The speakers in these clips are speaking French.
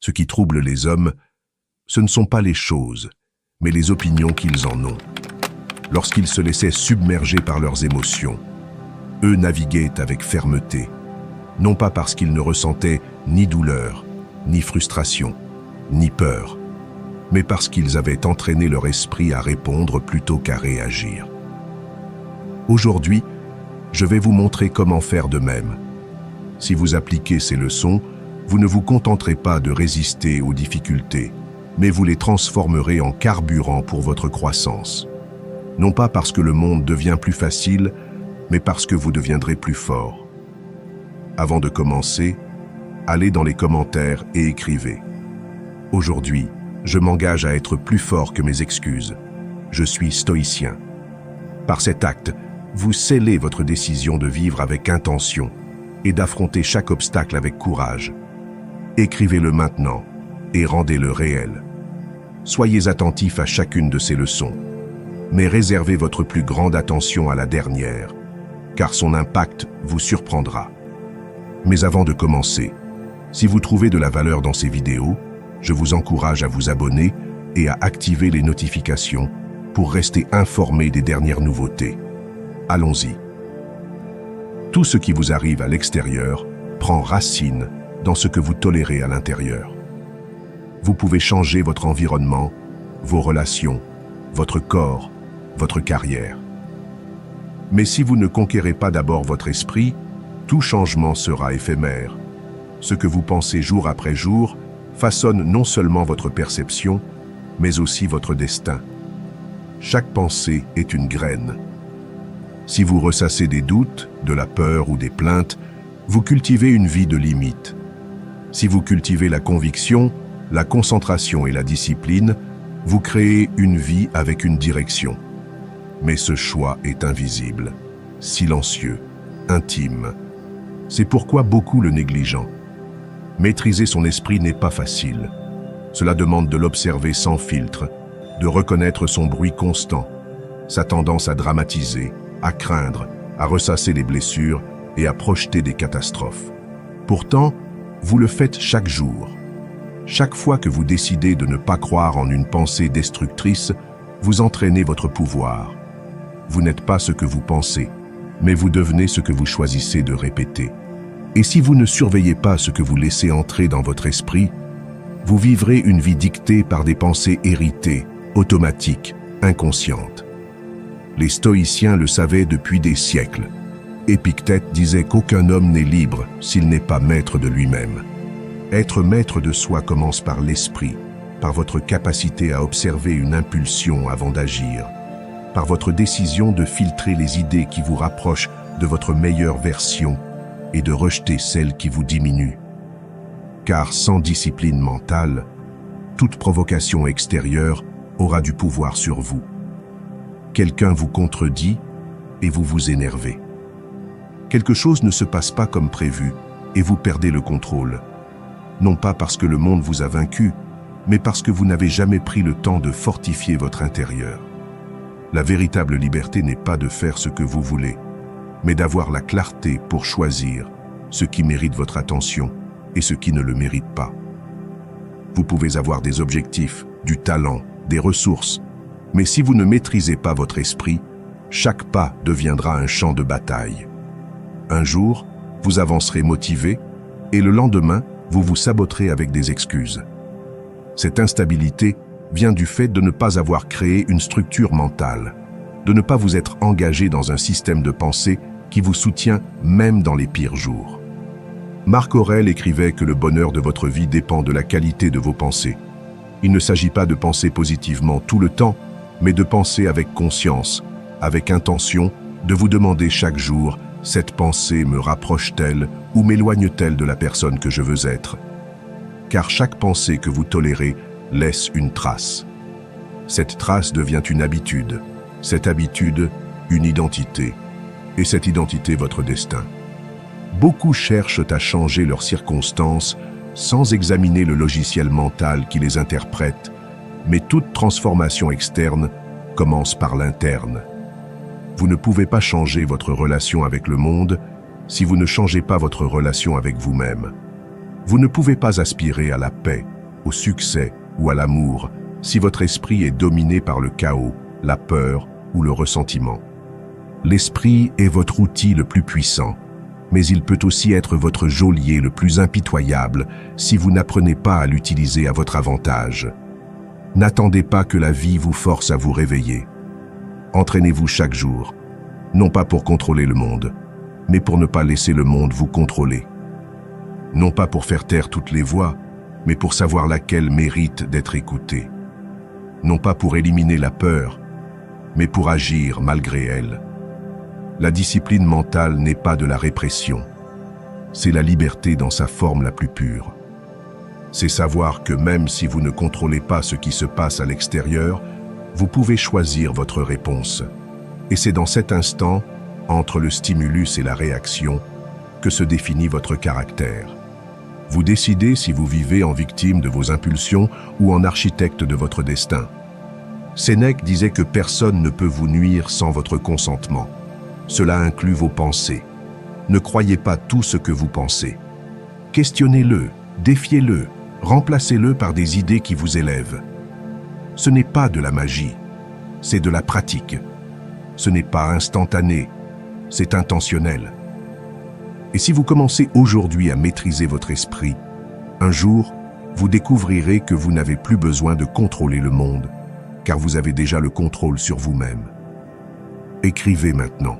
Ce qui trouble les hommes, ce ne sont pas les choses, mais les opinions qu'ils en ont. Lorsqu'ils se laissaient submerger par leurs émotions, eux naviguaient avec fermeté, non pas parce qu'ils ne ressentaient ni douleur, ni frustration, ni peur, mais parce qu'ils avaient entraîné leur esprit à répondre plutôt qu'à réagir. Aujourd'hui, je vais vous montrer comment faire de même. Si vous appliquez ces leçons, vous ne vous contenterez pas de résister aux difficultés, mais vous les transformerez en carburant pour votre croissance. Non pas parce que le monde devient plus facile, mais parce que vous deviendrez plus fort. Avant de commencer, allez dans les commentaires et écrivez. Aujourd'hui, je m'engage à être plus fort que mes excuses. Je suis stoïcien. Par cet acte, vous scellez votre décision de vivre avec intention et d'affronter chaque obstacle avec courage. Écrivez-le maintenant et rendez-le réel. Soyez attentif à chacune de ces leçons, mais réservez votre plus grande attention à la dernière, car son impact vous surprendra. Mais avant de commencer, si vous trouvez de la valeur dans ces vidéos, je vous encourage à vous abonner et à activer les notifications pour rester informé des dernières nouveautés. Allons-y. Tout ce qui vous arrive à l'extérieur prend racine dans ce que vous tolérez à l'intérieur. Vous pouvez changer votre environnement, vos relations, votre corps, votre carrière. Mais si vous ne conquérez pas d'abord votre esprit, tout changement sera éphémère. Ce que vous pensez jour après jour façonne non seulement votre perception, mais aussi votre destin. Chaque pensée est une graine. Si vous ressassez des doutes, de la peur ou des plaintes, vous cultivez une vie de limites. Si vous cultivez la conviction, la concentration et la discipline, vous créez une vie avec une direction. Mais ce choix est invisible, silencieux, intime. C'est pourquoi beaucoup le négligent. Maîtriser son esprit n'est pas facile. Cela demande de l'observer sans filtre, de reconnaître son bruit constant, sa tendance à dramatiser, à craindre, à ressasser les blessures et à projeter des catastrophes. Pourtant, vous le faites chaque jour. Chaque fois que vous décidez de ne pas croire en une pensée destructrice, vous entraînez votre pouvoir. Vous n'êtes pas ce que vous pensez, mais vous devenez ce que vous choisissez de répéter. Et si vous ne surveillez pas ce que vous laissez entrer dans votre esprit, vous vivrez une vie dictée par des pensées héritées, automatiques, inconscientes. Les stoïciens le savaient depuis des siècles. Épictète disait qu'aucun homme n'est libre s'il n'est pas maître de lui-même. Être maître de soi commence par l'esprit, par votre capacité à observer une impulsion avant d'agir, par votre décision de filtrer les idées qui vous rapprochent de votre meilleure version et de rejeter celles qui vous diminuent. Car sans discipline mentale, toute provocation extérieure aura du pouvoir sur vous. Quelqu'un vous contredit et vous vous énervez. Quelque chose ne se passe pas comme prévu et vous perdez le contrôle. Non pas parce que le monde vous a vaincu, mais parce que vous n'avez jamais pris le temps de fortifier votre intérieur. La véritable liberté n'est pas de faire ce que vous voulez, mais d'avoir la clarté pour choisir ce qui mérite votre attention et ce qui ne le mérite pas. Vous pouvez avoir des objectifs, du talent, des ressources, mais si vous ne maîtrisez pas votre esprit, chaque pas deviendra un champ de bataille. Un jour, vous avancerez motivé, et le lendemain, vous vous saboterez avec des excuses. Cette instabilité vient du fait de ne pas avoir créé une structure mentale, de ne pas vous être engagé dans un système de pensée qui vous soutient même dans les pires jours. Marc Aurèle écrivait que le bonheur de votre vie dépend de la qualité de vos pensées. Il ne s'agit pas de penser positivement tout le temps, mais de penser avec conscience, avec intention, de vous demander chaque jour « cette pensée me rapproche-t-elle ou m'éloigne-t-elle de la personne que je veux être ?» Car chaque pensée que vous tolérez laisse une trace. Cette trace devient une habitude, cette habitude, une identité, et cette identité, votre destin. Beaucoup cherchent à changer leurs circonstances sans examiner le logiciel mental qui les interprète, mais toute transformation externe commence par l'interne. Vous ne pouvez pas changer votre relation avec le monde si vous ne changez pas votre relation avec vous-même. Vous ne pouvez pas aspirer à la paix, au succès ou à l'amour si votre esprit est dominé par le chaos, la peur ou le ressentiment. L'esprit est votre outil le plus puissant, mais il peut aussi être votre geôlier le plus impitoyable si vous n'apprenez pas à l'utiliser à votre avantage. N'attendez pas que la vie vous force à vous réveiller. Entraînez-vous chaque jour, non pas pour contrôler le monde, mais pour ne pas laisser le monde vous contrôler. Non pas pour faire taire toutes les voix, mais pour savoir laquelle mérite d'être écoutée. Non pas pour éliminer la peur, mais pour agir malgré elle. La discipline mentale n'est pas de la répression, c'est la liberté dans sa forme la plus pure. C'est savoir que même si vous ne contrôlez pas ce qui se passe à l'extérieur, vous pouvez choisir votre réponse. Et c'est dans cet instant, entre le stimulus et la réaction, que se définit votre caractère. Vous décidez si vous vivez en victime de vos impulsions ou en architecte de votre destin. Sénèque disait que personne ne peut vous nuire sans votre consentement. Cela inclut vos pensées. Ne croyez pas tout ce que vous pensez. Questionnez-le, défiez-le, remplacez-le par des idées qui vous élèvent. Ce n'est pas de la magie, c'est de la pratique. Ce n'est pas instantané, c'est intentionnel. Et si vous commencez aujourd'hui à maîtriser votre esprit, un jour, vous découvrirez que vous n'avez plus besoin de contrôler le monde, car vous avez déjà le contrôle sur vous-même. Écrivez maintenant.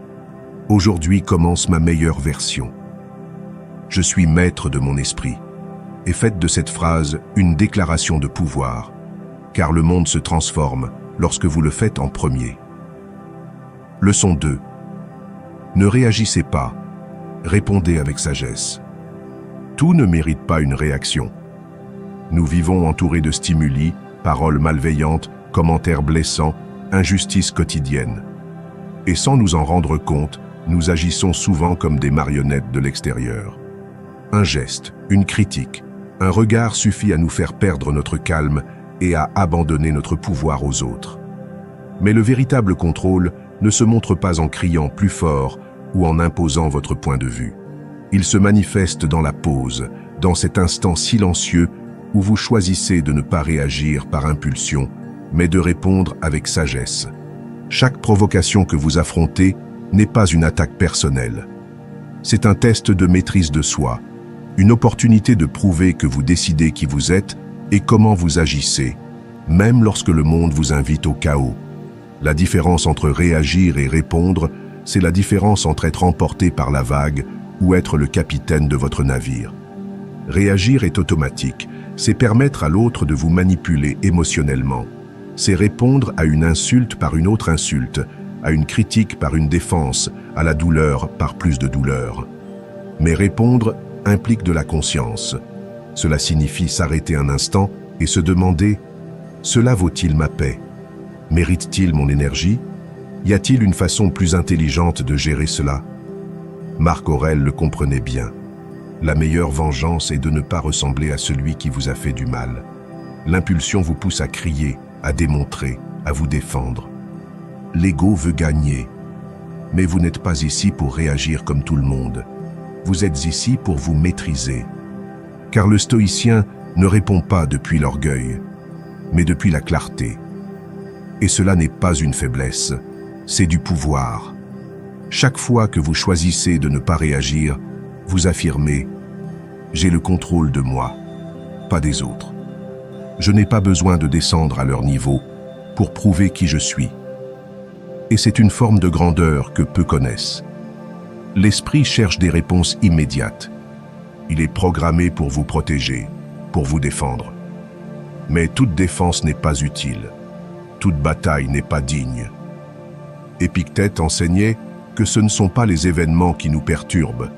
Aujourd'hui commence ma meilleure version. Je suis maître de mon esprit. Et faites de cette phrase une déclaration de pouvoir, car le monde se transforme lorsque vous le faites en premier. Leçon 2. Ne réagissez pas, répondez avec sagesse. Tout ne mérite pas une réaction. Nous vivons entourés de stimuli, paroles malveillantes, commentaires blessants, injustices quotidiennes. Et sans nous en rendre compte, nous agissons souvent comme des marionnettes de l'extérieur. Un geste, une critique, un regard suffit à nous faire perdre notre calme et à abandonner notre pouvoir aux autres. Mais le véritable contrôle ne se montre pas en criant plus fort ou en imposant votre point de vue. Il se manifeste dans la pause, dans cet instant silencieux où vous choisissez de ne pas réagir par impulsion, mais de répondre avec sagesse. Chaque provocation que vous affrontez n'est pas une attaque personnelle. C'est un test de maîtrise de soi, une opportunité de prouver que vous décidez qui vous êtes et comment vous agissez, même lorsque le monde vous invite au chaos. La différence entre réagir et répondre, c'est la différence entre être emporté par la vague ou être le capitaine de votre navire. Réagir est automatique, c'est permettre à l'autre de vous manipuler émotionnellement. C'est répondre à une insulte par une autre insulte, à une critique par une défense, à la douleur par plus de douleur. Mais répondre implique de la conscience. Cela signifie s'arrêter un instant et se demander « Cela vaut-il ma paix ? Mérite-t-il mon énergie ? Y a-t-il une façon plus intelligente de gérer cela ?» Marc Aurèle le comprenait bien. La meilleure vengeance est de ne pas ressembler à celui qui vous a fait du mal. L'impulsion vous pousse à crier, à démontrer, à vous défendre. L'ego veut gagner. Mais vous n'êtes pas ici pour réagir comme tout le monde. Vous êtes ici pour vous maîtriser. Car le stoïcien ne répond pas depuis l'orgueil, mais depuis la clarté. Et cela n'est pas une faiblesse, c'est du pouvoir. Chaque fois que vous choisissez de ne pas réagir, vous affirmez « J'ai le contrôle de moi, pas des autres. Je n'ai pas besoin de descendre à leur niveau pour prouver qui je suis. » Et c'est une forme de grandeur que peu connaissent. L'esprit cherche des réponses immédiates. Il est programmé pour vous protéger, pour vous défendre. Mais toute défense n'est pas utile. Toute bataille n'est pas digne. Épictète enseignait que ce ne sont pas les événements qui nous perturbent,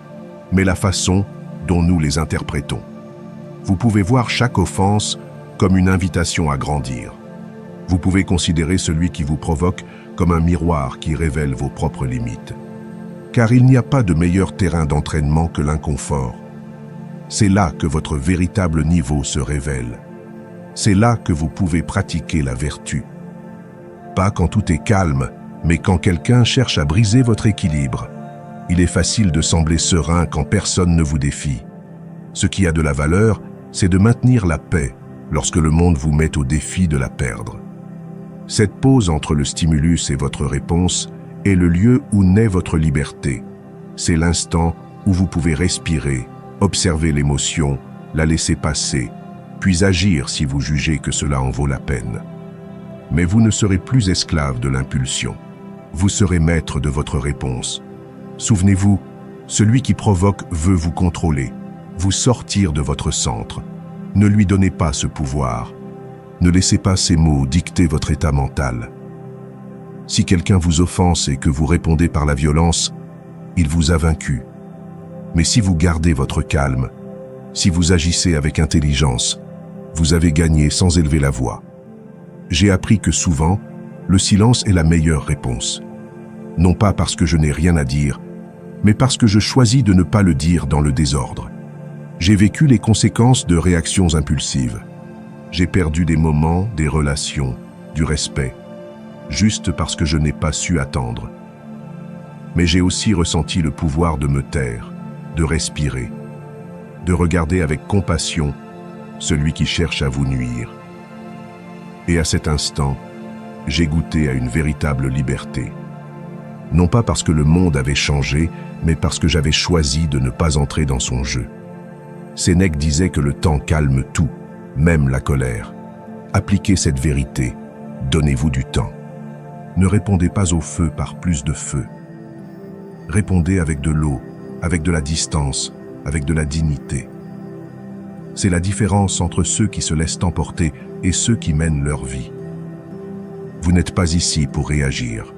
mais la façon dont nous les interprétons. Vous pouvez voir chaque offense comme une invitation à grandir. Vous pouvez considérer celui qui vous provoque comme un miroir qui révèle vos propres limites. Car il n'y a pas de meilleur terrain d'entraînement que l'inconfort. C'est là que votre véritable niveau se révèle. C'est là que vous pouvez pratiquer la vertu. Pas quand tout est calme, mais quand quelqu'un cherche à briser votre équilibre. Il est facile de sembler serein quand personne ne vous défie. Ce qui a de la valeur, c'est de maintenir la paix lorsque le monde vous met au défi de la perdre. Cette pause entre le stimulus et votre réponse est le lieu où naît votre liberté. C'est l'instant où vous pouvez respirer, observer l'émotion, la laisser passer, puis agir si vous jugez que cela en vaut la peine. Mais vous ne serez plus esclave de l'impulsion. Vous serez maître de votre réponse. Souvenez-vous, celui qui provoque veut vous contrôler, vous sortir de votre centre. Ne lui donnez pas ce pouvoir. Ne laissez pas ces mots dicter votre état mental. Si quelqu'un vous offense et que vous répondez par la violence, il vous a vaincu. Mais si vous gardez votre calme, si vous agissez avec intelligence, vous avez gagné sans élever la voix. J'ai appris que souvent, le silence est la meilleure réponse. Non pas parce que je n'ai rien à dire, mais parce que je choisis de ne pas le dire dans le désordre. J'ai vécu les conséquences de réactions impulsives. J'ai perdu des moments, des relations, du respect, juste parce que je n'ai pas su attendre. Mais j'ai aussi ressenti le pouvoir de me taire, de respirer, de regarder avec compassion celui qui cherche à vous nuire. Et à cet instant, j'ai goûté à une véritable liberté. Non pas parce que le monde avait changé, mais parce que j'avais choisi de ne pas entrer dans son jeu. Sénèque disait que le temps calme tout, même la colère. Appliquez cette vérité, donnez-vous du temps. Ne répondez pas au feu par plus de feu. Répondez avec de l'eau, avec de la distance, avec de la dignité. C'est la différence entre ceux qui se laissent emporter et ceux qui mènent leur vie. Vous n'êtes pas ici pour réagir.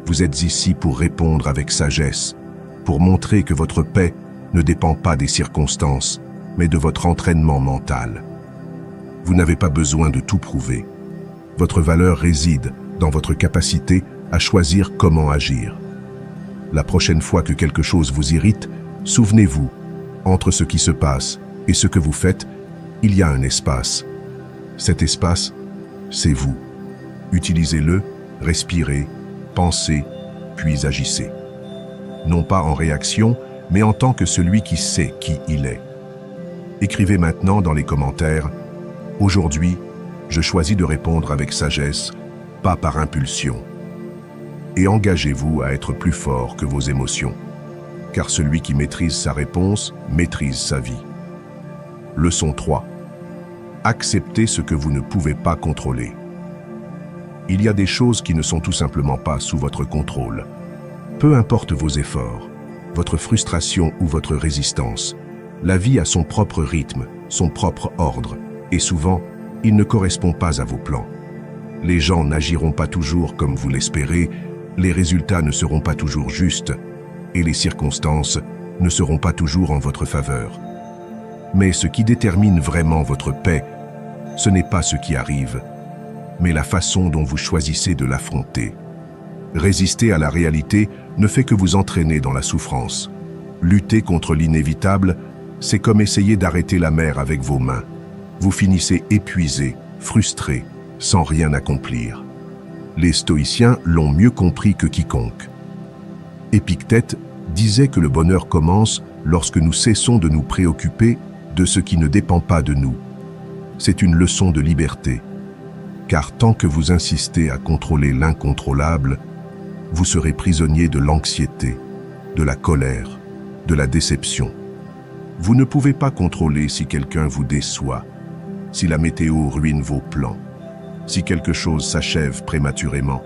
Vous êtes ici pour répondre avec sagesse, pour montrer que votre paix ne dépend pas des circonstances, mais de votre entraînement mental. Vous n'avez pas besoin de tout prouver. Votre valeur réside dans votre capacité à choisir comment agir. La prochaine fois que quelque chose vous irrite, souvenez-vous, entre ce qui se passe et ce que vous faites, il y a un espace. Cet espace, c'est vous. Utilisez-le, respirez, pensez, puis agissez. Non pas en réaction, mais en tant que celui qui sait qui il est. Écrivez maintenant dans les commentaires « Aujourd'hui, je choisis de répondre avec sagesse, pas par impulsion. » Et engagez-vous à être plus fort que vos émotions, car celui qui maîtrise sa réponse maîtrise sa vie. Leçon 3. Acceptez ce que vous ne pouvez pas contrôler. Il y a des choses qui ne sont tout simplement pas sous votre contrôle. Peu importe vos efforts, votre frustration ou votre résistance, la vie a son propre rythme, son propre ordre, et souvent, il ne correspond pas à vos plans. Les gens n'agiront pas toujours comme vous l'espérez, les résultats ne seront pas toujours justes, et les circonstances ne seront pas toujours en votre faveur. Mais ce qui détermine vraiment votre paix, ce n'est pas ce qui arrive, mais la façon dont vous choisissez de l'affronter. Résister à la réalité ne fait que vous entraîner dans la souffrance. Lutter contre l'inévitable, c'est comme essayer d'arrêter la mer avec vos mains. Vous finissez épuisé, frustré, sans rien accomplir. Les stoïciens l'ont mieux compris que quiconque. Épictète disait que le bonheur commence lorsque nous cessons de nous préoccuper de ce qui ne dépend pas de nous. C'est une leçon de liberté. Car tant que vous insistez à contrôler l'incontrôlable, vous serez prisonnier de l'anxiété, de la colère, de la déception. Vous ne pouvez pas contrôler si quelqu'un vous déçoit, si la météo ruine vos plans, si quelque chose s'achève prématurément,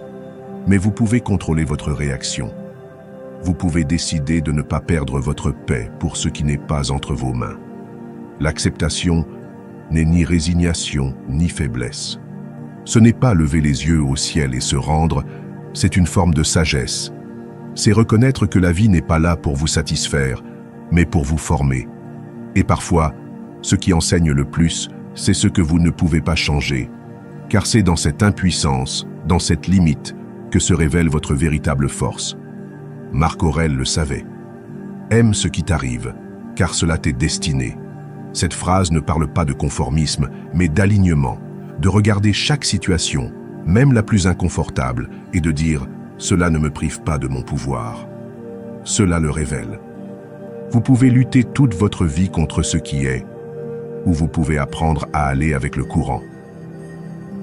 mais vous pouvez contrôler votre réaction. Vous pouvez décider de ne pas perdre votre paix pour ce qui n'est pas entre vos mains. L'acceptation n'est ni résignation ni faiblesse. Ce n'est pas lever les yeux au ciel et se rendre, c'est une forme de sagesse. C'est reconnaître que la vie n'est pas là pour vous satisfaire, mais pour vous former. Et parfois, ce qui enseigne le plus, c'est ce que vous ne pouvez pas changer. Car c'est dans cette impuissance, dans cette limite, que se révèle votre véritable force. Marc Aurèle le savait. Aime ce qui t'arrive, car cela t'est destiné. Cette phrase ne parle pas de conformisme, mais d'alignement, de regarder chaque situation, même la plus inconfortable, et de dire « cela ne me prive pas de mon pouvoir ». Cela le révèle. Vous pouvez lutter toute votre vie contre ce qui est, ou vous pouvez apprendre à aller avec le courant.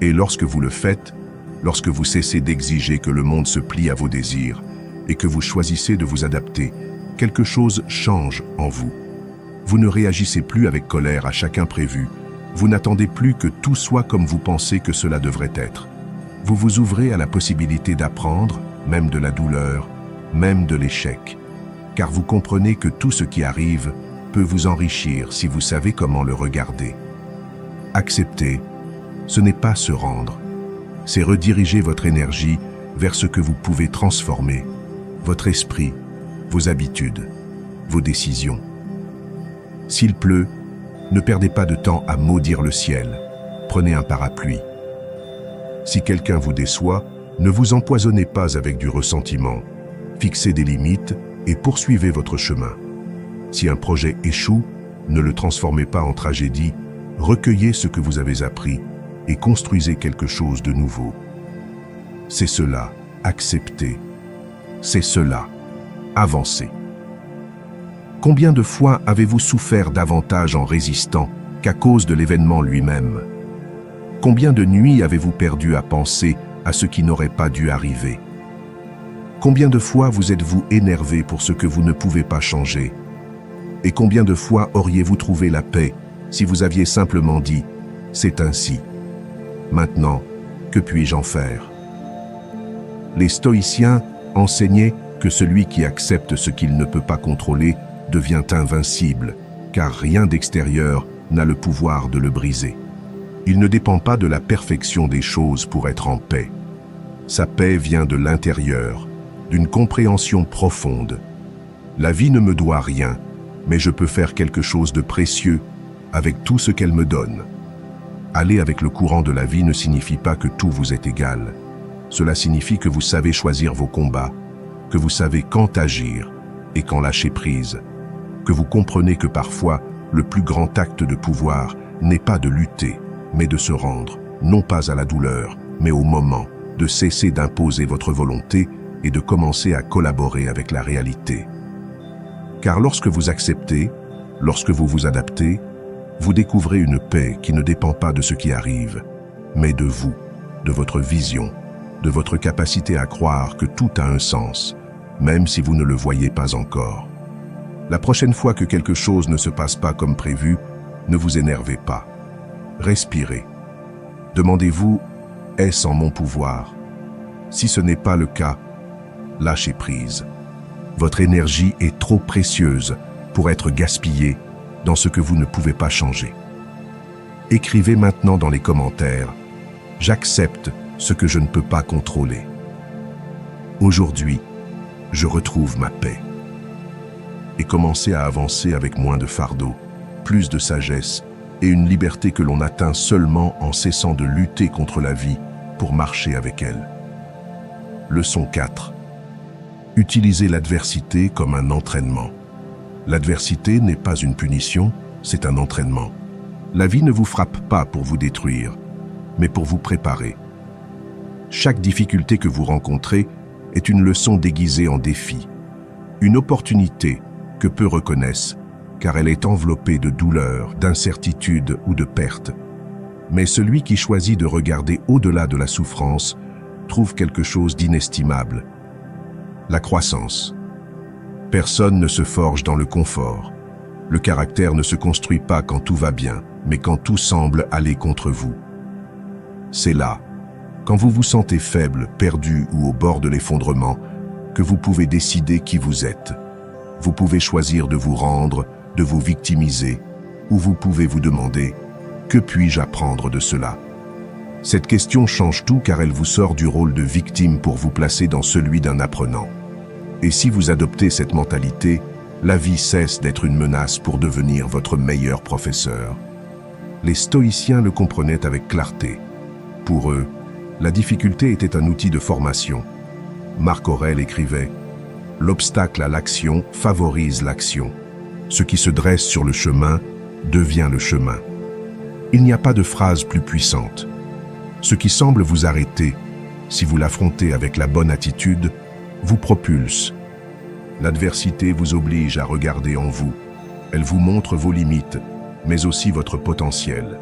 Et lorsque vous le faites, lorsque vous cessez d'exiger que le monde se plie à vos désirs et que vous choisissez de vous adapter, quelque chose change en vous. Vous ne réagissez plus avec colère à chaque imprévu. Vous n'attendez plus que tout soit comme vous pensez que cela devrait être. Vous vous ouvrez à la possibilité d'apprendre, même de la douleur, même de l'échec. Car vous comprenez que tout ce qui arrive peut vous enrichir si vous savez comment le regarder. Accepter, ce n'est pas se rendre. C'est rediriger votre énergie vers ce que vous pouvez transformer, votre esprit, vos habitudes, vos décisions. S'il pleut, ne perdez pas de temps à maudire le ciel. Prenez un parapluie. Si quelqu'un vous déçoit, ne vous empoisonnez pas avec du ressentiment. Fixez des limites et poursuivez votre chemin. Si un projet échoue, ne le transformez pas en tragédie. Recueillez ce que vous avez appris et construisez quelque chose de nouveau. C'est cela, accepter. C'est cela, avancer. Combien de fois avez-vous souffert davantage en résistant qu'à cause de l'événement lui-même? Combien de nuits avez-vous perdu à penser à ce qui n'aurait pas dû arriver? Combien de fois vous êtes-vous énervé pour ce que vous ne pouvez pas changer? Et combien de fois auriez-vous trouvé la paix si vous aviez simplement dit « c'est ainsi ». Maintenant, que puis-je en faire? Les stoïciens enseignaient que celui qui accepte ce qu'il ne peut pas contrôler devient invincible, car rien d'extérieur n'a le pouvoir de le briser. Il ne dépend pas de la perfection des choses pour être en paix. Sa paix vient de l'intérieur, d'une compréhension profonde. La vie ne me doit rien, mais je peux faire quelque chose de précieux avec tout ce qu'elle me donne. Aller avec le courant de la vie ne signifie pas que tout vous est égal. Cela signifie que vous savez choisir vos combats, que vous savez quand agir et quand lâcher prise, que vous comprenez que parfois, le plus grand acte de pouvoir n'est pas de lutter, mais de se rendre, non pas à la douleur, mais au moment, de cesser d'imposer votre volonté et de commencer à collaborer avec la réalité. Car lorsque vous acceptez, lorsque vous vous adaptez, vous découvrez une paix qui ne dépend pas de ce qui arrive, mais de vous, de votre vision, de votre capacité à croire que tout a un sens, même si vous ne le voyez pas encore. La prochaine fois que quelque chose ne se passe pas comme prévu, ne vous énervez pas. Respirez. Demandez-vous, est-ce en mon pouvoir? Si ce n'est pas le cas, lâchez prise. Votre énergie est trop précieuse pour être gaspillée dans ce que vous ne pouvez pas changer. Écrivez maintenant dans les commentaires « J'accepte ce que je ne peux pas contrôler. Aujourd'hui, je retrouve ma paix. » Et commencez à avancer avec moins de fardeau, plus de sagesse et une liberté que l'on atteint seulement en cessant de lutter contre la vie pour marcher avec elle. Leçon 4. Utilisez l'adversité comme un entraînement. L'adversité n'est pas une punition, c'est un entraînement. La vie ne vous frappe pas pour vous détruire, mais pour vous préparer. Chaque difficulté que vous rencontrez est une leçon déguisée en défi, une opportunité que peu reconnaissent, car elle est enveloppée de douleur, d'incertitude ou de perte. Mais celui qui choisit de regarder au-delà de la souffrance trouve quelque chose d'inestimable. La croissance. Personne ne se forge dans le confort. Le caractère ne se construit pas quand tout va bien, mais quand tout semble aller contre vous. C'est là, quand vous vous sentez faible, perdu ou au bord de l'effondrement, que vous pouvez décider qui vous êtes. Vous pouvez choisir de vous rendre, de vous victimiser, ou vous pouvez vous demander « Que puis-je apprendre de cela ?» Cette question change tout car elle vous sort du rôle de victime pour vous placer dans celui d'un apprenant. Et si vous adoptez cette mentalité, la vie cesse d'être une menace pour devenir votre meilleur professeur. Les stoïciens le comprenaient avec clarté. Pour eux, la difficulté était un outil de formation. Marc Aurèle écrivait « L'obstacle à l'action favorise l'action. Ce qui se dresse sur le chemin devient le chemin. » Il n'y a pas de phrase plus puissante. Ce qui semble vous arrêter, si vous l'affrontez avec la bonne attitude, vous propulse. L'adversité vous oblige à regarder en vous. Elle vous montre vos limites, mais aussi votre potentiel.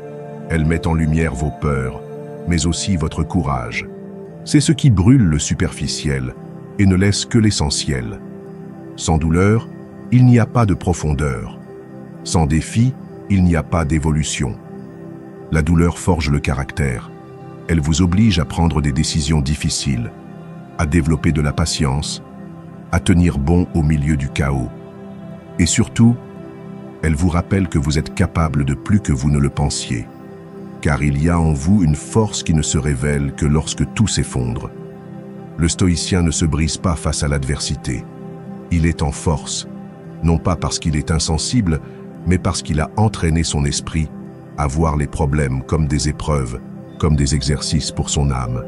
Elle met en lumière vos peurs, mais aussi votre courage. C'est ce qui brûle le superficiel et ne laisse que l'essentiel. Sans douleur, il n'y a pas de profondeur. Sans défi, il n'y a pas d'évolution. La douleur forge le caractère. Elle vous oblige à prendre des décisions difficiles, à développer de la patience, à tenir bon au milieu du chaos. Et surtout, elle vous rappelle que vous êtes capable de plus que vous ne le pensiez, car il y a en vous une force qui ne se révèle que lorsque tout s'effondre. Le stoïcien ne se brise pas face à l'adversité. Il est en force, non pas parce qu'il est insensible, mais parce qu'il a entraîné son esprit à voir les problèmes comme des épreuves, comme des exercices pour son âme.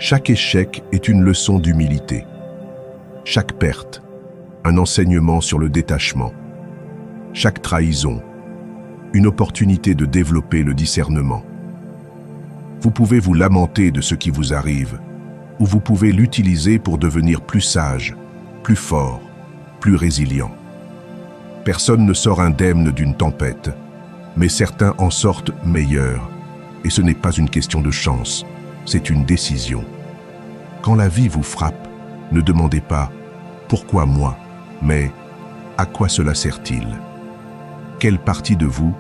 Chaque échec est une leçon d'humilité. Chaque perte, un enseignement sur le détachement. Chaque trahison, une opportunité de développer le discernement. Vous pouvez vous lamenter de ce qui vous arrive, ou vous pouvez l'utiliser pour devenir plus sage, plus fort, plus résilient. Personne ne sort indemne d'une tempête, mais certains en sortent meilleurs. Et ce n'est pas une question de chance, c'est une décision. Quand la vie vous frappe, ne demandez pas « Pourquoi moi ?» mais « À quoi cela sert-il » Quelle partie de vous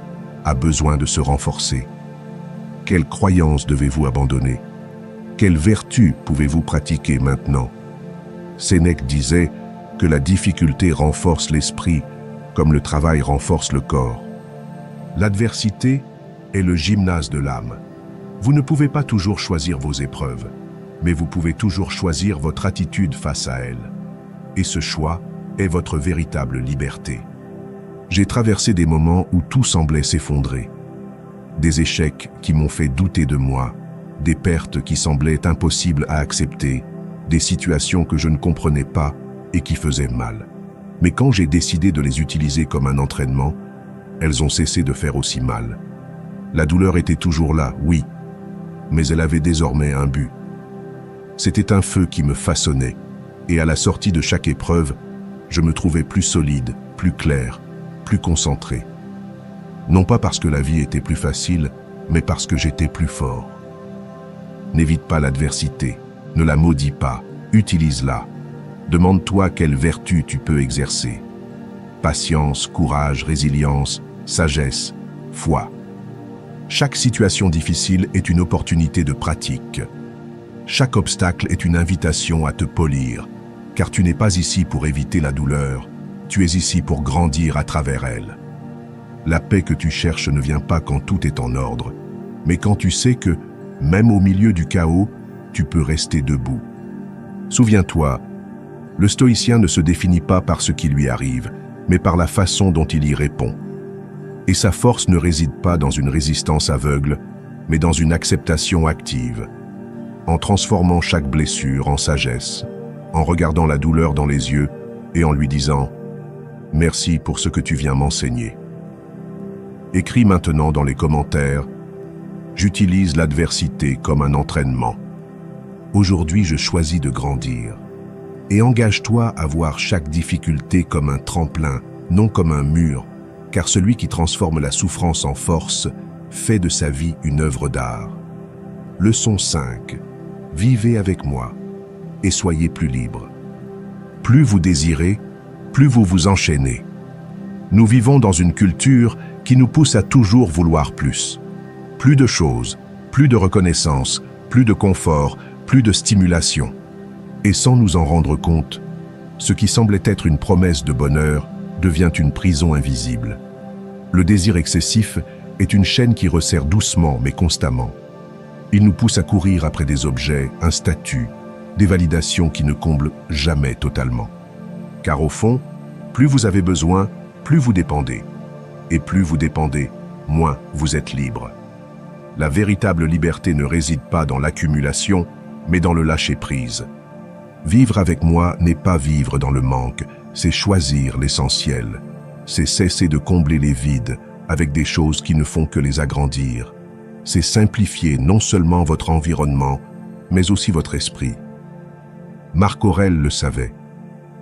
a besoin de se renforcer? Quelle croyance devez-vous abandonner? Quelle vertu pouvez-vous pratiquer maintenant? Sénèque disait que la difficulté renforce l'esprit comme le travail renforce le corps. L'adversité est le gymnase de l'âme. Vous ne pouvez pas toujours choisir vos épreuves, mais vous pouvez toujours choisir votre attitude face à elles. Et ce choix est votre véritable liberté. J'ai traversé des moments où tout semblait s'effondrer. Des échecs qui m'ont fait douter de moi, des pertes qui semblaient impossibles à accepter, des situations que je ne comprenais pas et qui faisaient mal. Mais quand j'ai décidé de les utiliser comme un entraînement, elles ont cessé de faire aussi mal. La douleur était toujours là, oui, mais elle avait désormais un but. C'était un feu qui me façonnait, et à la sortie de chaque épreuve, je me trouvais plus solide, plus clair, plus concentré. Non pas parce que la vie était plus facile, mais parce que j'étais plus fort. N'évite pas l'adversité, ne la maudis pas, utilise-la. Demande-toi quelle vertu tu peux exercer. Patience, courage, résilience, sagesse, foi. Chaque situation difficile est une opportunité de pratique. Chaque obstacle est une invitation à te polir, car tu n'es pas ici pour éviter la douleur, tu es ici pour grandir à travers elle. La paix que tu cherches ne vient pas quand tout est en ordre, mais quand tu sais que, même au milieu du chaos, tu peux rester debout. Souviens-toi, le stoïcien ne se définit pas par ce qui lui arrive, mais par la façon dont il y répond. Et sa force ne réside pas dans une résistance aveugle, mais dans une acceptation active. En transformant chaque blessure en sagesse, en regardant la douleur dans les yeux et en lui disant « Merci pour ce que tu viens m'enseigner ». Écris maintenant dans les commentaires « J'utilise l'adversité comme un entraînement. Aujourd'hui, je choisis de grandir. » Et engage-toi à voir chaque difficulté comme un tremplin, non comme un mur, car celui qui transforme la souffrance en force fait de sa vie une œuvre d'art. Leçon 5. Vivez avec moi et soyez plus libre. Plus vous désirez, plus vous vous enchaînez. Nous vivons dans une culture qui nous pousse à toujours vouloir plus. Plus de choses, plus de reconnaissance, plus de confort, plus de stimulation. Et sans nous en rendre compte, ce qui semblait être une promesse de bonheur devient une prison invisible. Le désir excessif est une chaîne qui resserre doucement mais constamment. Il nous pousse à courir après des objets, un statut, des validations qui ne comblent jamais totalement. Car au fond, plus vous avez besoin, plus vous dépendez. Et plus vous dépendez, moins vous êtes libre. La véritable liberté ne réside pas dans l'accumulation, mais dans le lâcher-prise. Vivre avec moi n'est pas vivre dans le manque, c'est choisir l'essentiel. C'est cesser de combler les vides avec des choses qui ne font que les agrandir. C'est simplifier non seulement votre environnement, mais aussi votre esprit. Marc Aurèle le savait.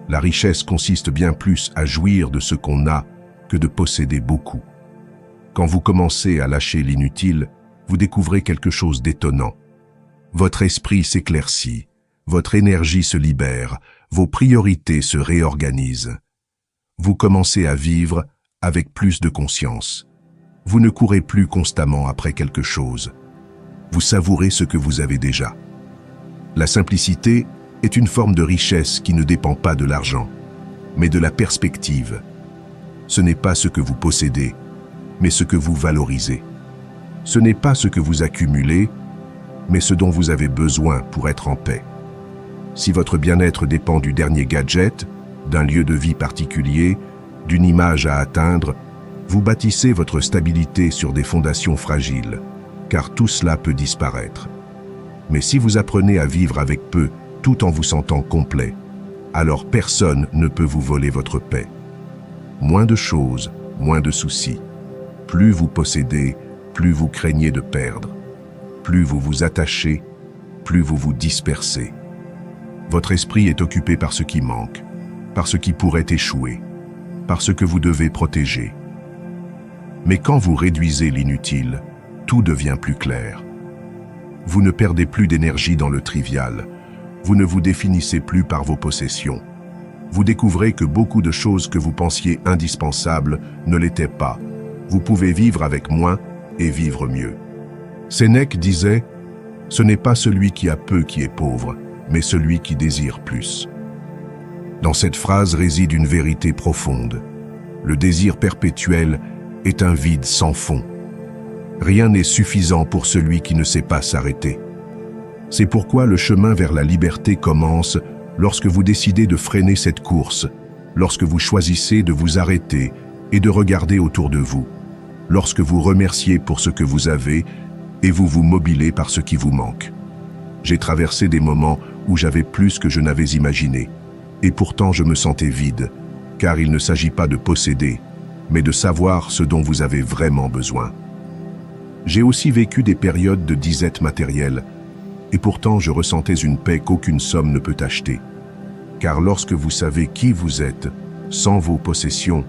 La richesse consiste bien plus à jouir de ce qu'on a que de posséder beaucoup. Quand vous commencez à lâcher l'inutile, vous découvrez quelque chose d'étonnant. Votre esprit s'éclaircit, votre énergie se libère, vos priorités se réorganisent. Vous commencez à vivre avec plus de conscience. Vous ne courez plus constamment après quelque chose. Vous savourez ce que vous avez déjà. La simplicité est une forme de richesse qui ne dépend pas de l'argent, mais de la perspective. Ce n'est pas ce que vous possédez, mais ce que vous valorisez. Ce n'est pas ce que vous accumulez, mais ce dont vous avez besoin pour être en paix. Si votre bien-être dépend du dernier gadget, d'un lieu de vie particulier, d'une image à atteindre, vous bâtissez votre stabilité sur des fondations fragiles, car tout cela peut disparaître. Mais si vous apprenez à vivre avec peu, tout en vous sentant complet, alors personne ne peut vous voler votre paix. Moins de choses, moins de soucis. Plus vous possédez, plus vous craignez de perdre. Plus vous vous attachez, plus vous vous dispersez. Votre esprit est occupé par ce qui manque, par ce qui pourrait échouer, par ce que vous devez protéger. Mais quand vous réduisez l'inutile, tout devient plus clair. Vous ne perdez plus d'énergie dans le trivial. Vous ne vous définissez plus par vos possessions. Vous découvrez que beaucoup de choses que vous pensiez indispensables ne l'étaient pas. Vous pouvez vivre avec moins et vivre mieux. Sénèque disait « Ce n'est pas celui qui a peu qui est pauvre, mais celui qui désire plus. » Dans cette phrase réside une vérité profonde. Le désir perpétuel est un vide sans fond. Rien n'est suffisant pour celui qui ne sait pas s'arrêter. C'est pourquoi le chemin vers la liberté commence lorsque vous décidez de freiner cette course, lorsque vous choisissez de vous arrêter et de regarder autour de vous, lorsque vous remerciez pour ce que vous avez et vous vous mobilez par ce qui vous manque. J'ai traversé des moments où j'avais plus que je n'avais imaginé, et pourtant je me sentais vide, car il ne s'agit pas de posséder, mais de savoir ce dont vous avez vraiment besoin. J'ai aussi vécu des périodes de disette matérielle, et pourtant je ressentais une paix qu'aucune somme ne peut acheter. Car lorsque vous savez qui vous êtes, sans vos possessions,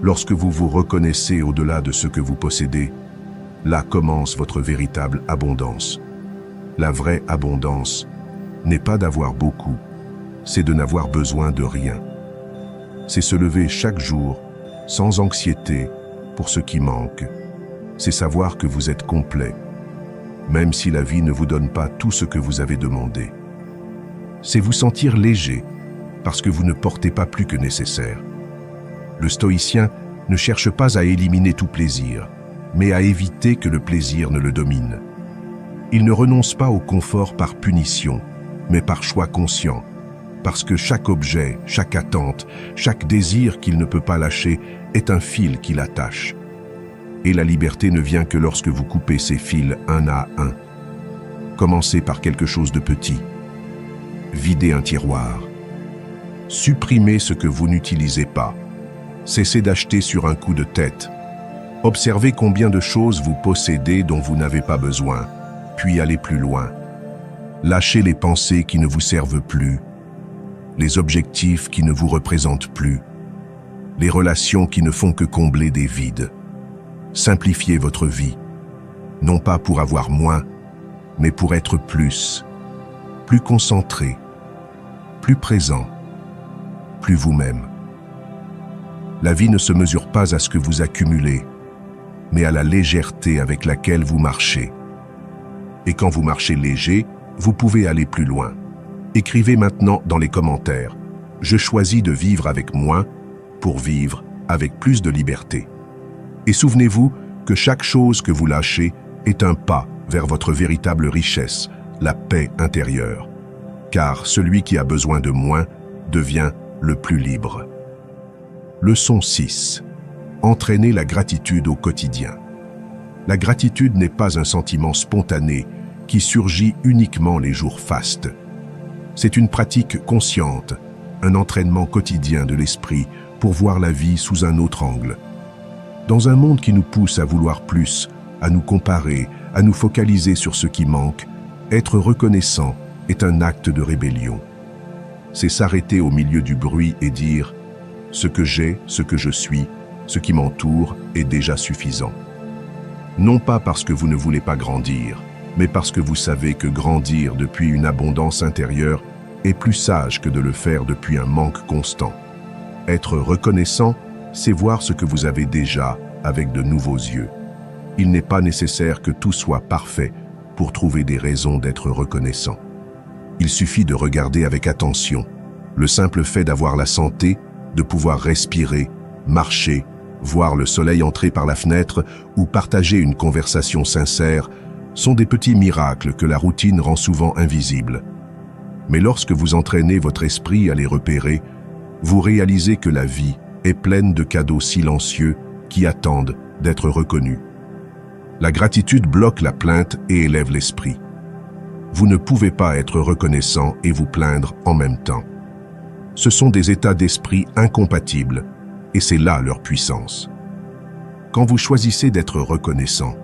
lorsque vous vous reconnaissez au-delà de ce que vous possédez, là commence votre véritable abondance. La vraie abondance n'est pas d'avoir beaucoup, c'est de n'avoir besoin de rien. C'est se lever chaque jour, sans anxiété, pour ce qui manque. C'est savoir que vous êtes complet, même si la vie ne vous donne pas tout ce que vous avez demandé. C'est vous sentir léger, parce que vous ne portez pas plus que nécessaire. Le stoïcien ne cherche pas à éliminer tout plaisir, mais à éviter que le plaisir ne le domine. Il ne renonce pas au confort par punition, mais par choix conscient, parce que chaque objet, chaque attente, chaque désir qu'il ne peut pas lâcher est un fil qui l'attache. Et la liberté ne vient que lorsque vous coupez ces fils un à un. Commencez par quelque chose de petit. Videz un tiroir. Supprimez ce que vous n'utilisez pas. Cessez d'acheter sur un coup de tête. Observez combien de choses vous possédez dont vous n'avez pas besoin, puis allez plus loin. Lâchez les pensées qui ne vous servent plus, les objectifs qui ne vous représentent plus, les relations qui ne font que combler des vides. Simplifiez votre vie, non pas pour avoir moins, mais pour être plus concentré, plus présent, plus vous-même. La vie ne se mesure pas à ce que vous accumulez, mais à la légèreté avec laquelle vous marchez. Et quand vous marchez léger, vous pouvez aller plus loin. Écrivez maintenant dans les commentaires « Je choisis de vivre avec moins pour vivre avec plus de liberté ». Et souvenez-vous que chaque chose que vous lâchez est un pas vers votre véritable richesse, la paix intérieure. Car celui qui a besoin de moins devient le plus libre. Leçon 6. Entraîner la gratitude au quotidien. La gratitude n'est pas un sentiment spontané qui surgit uniquement les jours fastes. C'est une pratique consciente, un entraînement quotidien de l'esprit pour voir la vie sous un autre angle. Dans un monde qui nous pousse à vouloir plus, à nous comparer, à nous focaliser sur ce qui manque, être reconnaissant est un acte de rébellion. c'est s'arrêter au milieu du bruit et dire « Ce que j'ai, ce que je suis, ce qui m'entoure est déjà suffisant ». Non pas parce que vous ne voulez pas grandir, mais parce que vous savez que grandir depuis une abondance intérieure est plus sage que de le faire depuis un manque constant. Être reconnaissant, c'est voir ce que vous avez déjà avec de nouveaux yeux. Il n'est pas nécessaire que tout soit parfait pour trouver des raisons d'être reconnaissant. Il suffit de regarder avec attention. Le simple fait d'avoir la santé, de pouvoir respirer, marcher, voir le soleil entrer par la fenêtre ou partager une conversation sincère sont des petits miracles que la routine rend souvent invisibles. Mais lorsque vous entraînez votre esprit à les repérer, vous réalisez que la vie est pleine de cadeaux silencieux qui attendent d'être reconnus. La gratitude bloque la plainte et élève l'esprit. Vous ne pouvez pas être reconnaissant et vous plaindre en même temps. Ce sont des états d'esprit incompatibles et c'est là leur puissance. Quand vous choisissez d'être reconnaissant,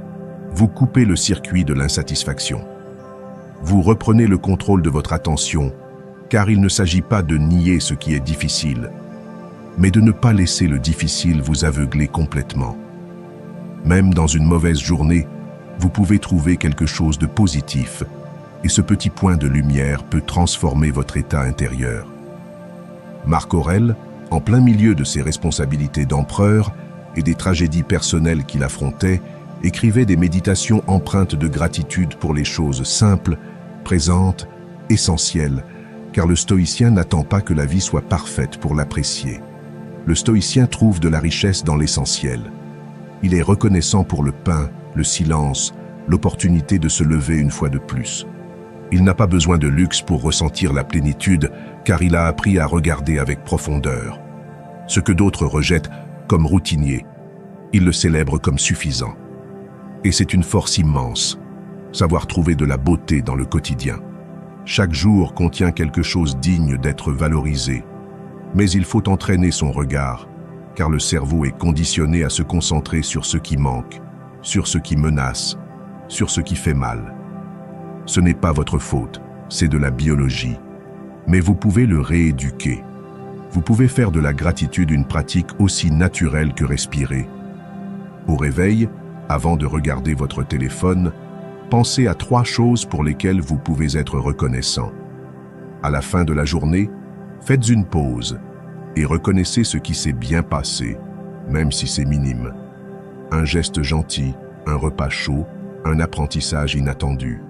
vous coupez le circuit de l'insatisfaction. Vous reprenez le contrôle de votre attention, car il ne s'agit pas de nier ce qui est difficile, mais de ne pas laisser le difficile vous aveugler complètement. Même dans une mauvaise journée, vous pouvez trouver quelque chose de positif, et ce petit point de lumière peut transformer votre état intérieur. Marc Aurèle, en plein milieu de ses responsabilités d'empereur et des tragédies personnelles qu'il affrontait, écrivait des méditations empreintes de gratitude pour les choses simples, présentes, essentielles, car le stoïcien n'attend pas que la vie soit parfaite pour l'apprécier. Le stoïcien trouve de la richesse dans l'essentiel. Il est reconnaissant pour le pain, le silence, l'opportunité de se lever une fois de plus. Il n'a pas besoin de luxe pour ressentir la plénitude, car il a appris à regarder avec profondeur. Ce que d'autres rejettent comme routinier, il le célèbre comme suffisant. Et c'est une force immense, savoir trouver de la beauté dans le quotidien. Chaque jour contient quelque chose digne d'être valorisé, mais il faut entraîner son regard, car le cerveau est conditionné à se concentrer sur ce qui manque, sur ce qui menace, sur ce qui fait mal. Ce n'est pas votre faute, c'est de la biologie, mais vous pouvez le rééduquer. Vous pouvez faire de la gratitude une pratique aussi naturelle que respirer. Au réveil, avant de regarder votre téléphone, pensez à 3 choses pour lesquelles vous pouvez être reconnaissant. À la fin de la journée, faites une pause et reconnaissez ce qui s'est bien passé, même si c'est minime. Un geste gentil, un repas chaud, un apprentissage inattendu.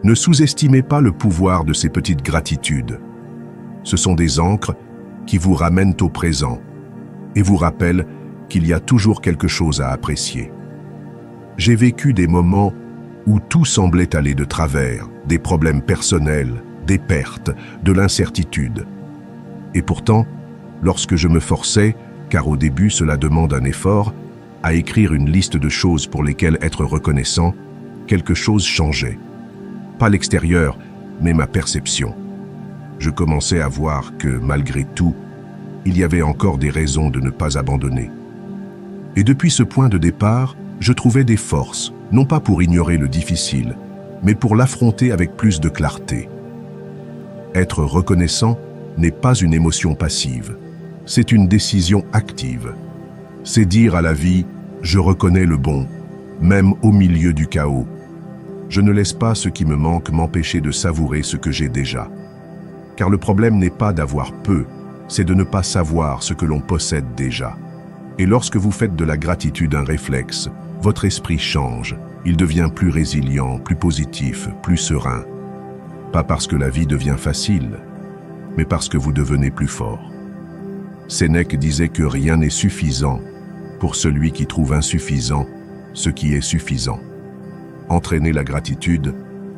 Ne sous-estimez pas le pouvoir de ces petites gratitudes. Ce sont des ancres qui vous ramènent au présent et vous rappellent qu'il y a toujours quelque chose à apprécier. J'ai vécu des moments où tout semblait aller de travers, des problèmes personnels, des pertes, de l'incertitude. Et pourtant, lorsque je me forçais, car au début cela demande un effort, à écrire une liste de choses pour lesquelles être reconnaissant, quelque chose changeait. Pas l'extérieur, mais ma perception. Je commençais à voir que, malgré tout, il y avait encore des raisons de ne pas abandonner. Et depuis ce point de départ, je trouvais des forces, non pas pour ignorer le difficile, mais pour l'affronter avec plus de clarté. Être reconnaissant n'est pas une émotion passive, c'est une décision active. C'est dire à la vie « je reconnais le bon », même au milieu du chaos. Je ne laisse pas ce qui me manque m'empêcher de savourer ce que j'ai déjà. Car le problème n'est pas d'avoir peu, c'est de ne pas savoir ce que l'on possède déjà. Et lorsque vous faites de la gratitude un réflexe, votre esprit change, il devient plus résilient, plus positif, plus serein. Pas parce que la vie devient facile, mais parce que vous devenez plus fort. Sénèque disait que rien n'est suffisant pour celui qui trouve insuffisant ce qui est suffisant. Entraîner la gratitude,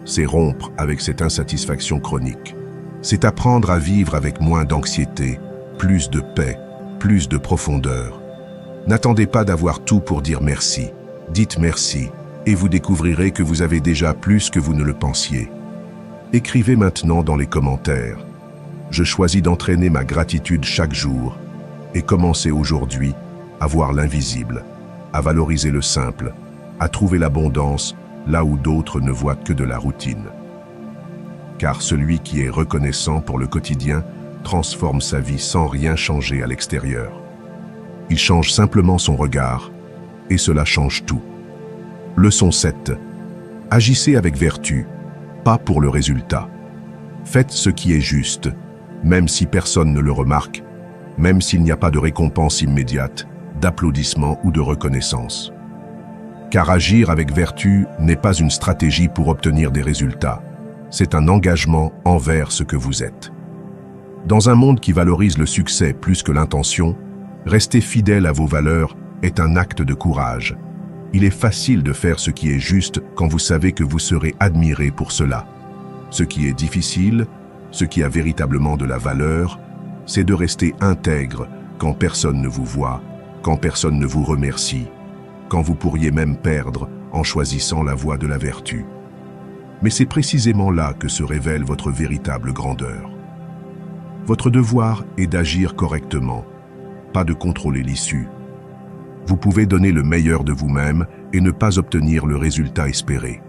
c'est rompre avec cette insatisfaction chronique. C'est apprendre à vivre avec moins d'anxiété, plus de paix, plus de profondeur. N'attendez pas d'avoir tout pour dire merci. Dites merci et vous découvrirez que vous avez déjà plus que vous ne le pensiez. Écrivez maintenant dans les commentaires. Je choisis d'entraîner ma gratitude chaque jour et commencer aujourd'hui à voir l'invisible, à valoriser le simple, à trouver l'abondance là où d'autres ne voient que de la routine. Car celui qui est reconnaissant pour le quotidien transforme sa vie sans rien changer à l'extérieur. Il change simplement son regard, et cela change tout. Leçon 7. Agissez avec vertu, pas pour le résultat. Faites ce qui est juste, même si personne ne le remarque, même s'il n'y a pas de récompense immédiate, d'applaudissements ou de reconnaissance. Car agir avec vertu n'est pas une stratégie pour obtenir des résultats, c'est un engagement envers ce que vous êtes. Dans un monde qui valorise le succès plus que l'intention, rester fidèle à vos valeurs est un acte de courage. Il est facile de faire ce qui est juste quand vous savez que vous serez admiré pour cela. Ce qui est difficile, ce qui a véritablement de la valeur, c'est de rester intègre quand personne ne vous voit, quand personne ne vous remercie, quand vous pourriez même perdre en choisissant la voie de la vertu. Mais c'est précisément là que se révèle votre véritable grandeur. Votre devoir est d'agir correctement, pas de contrôler l'issue. Vous pouvez donner le meilleur de vous-même et ne pas obtenir le résultat espéré.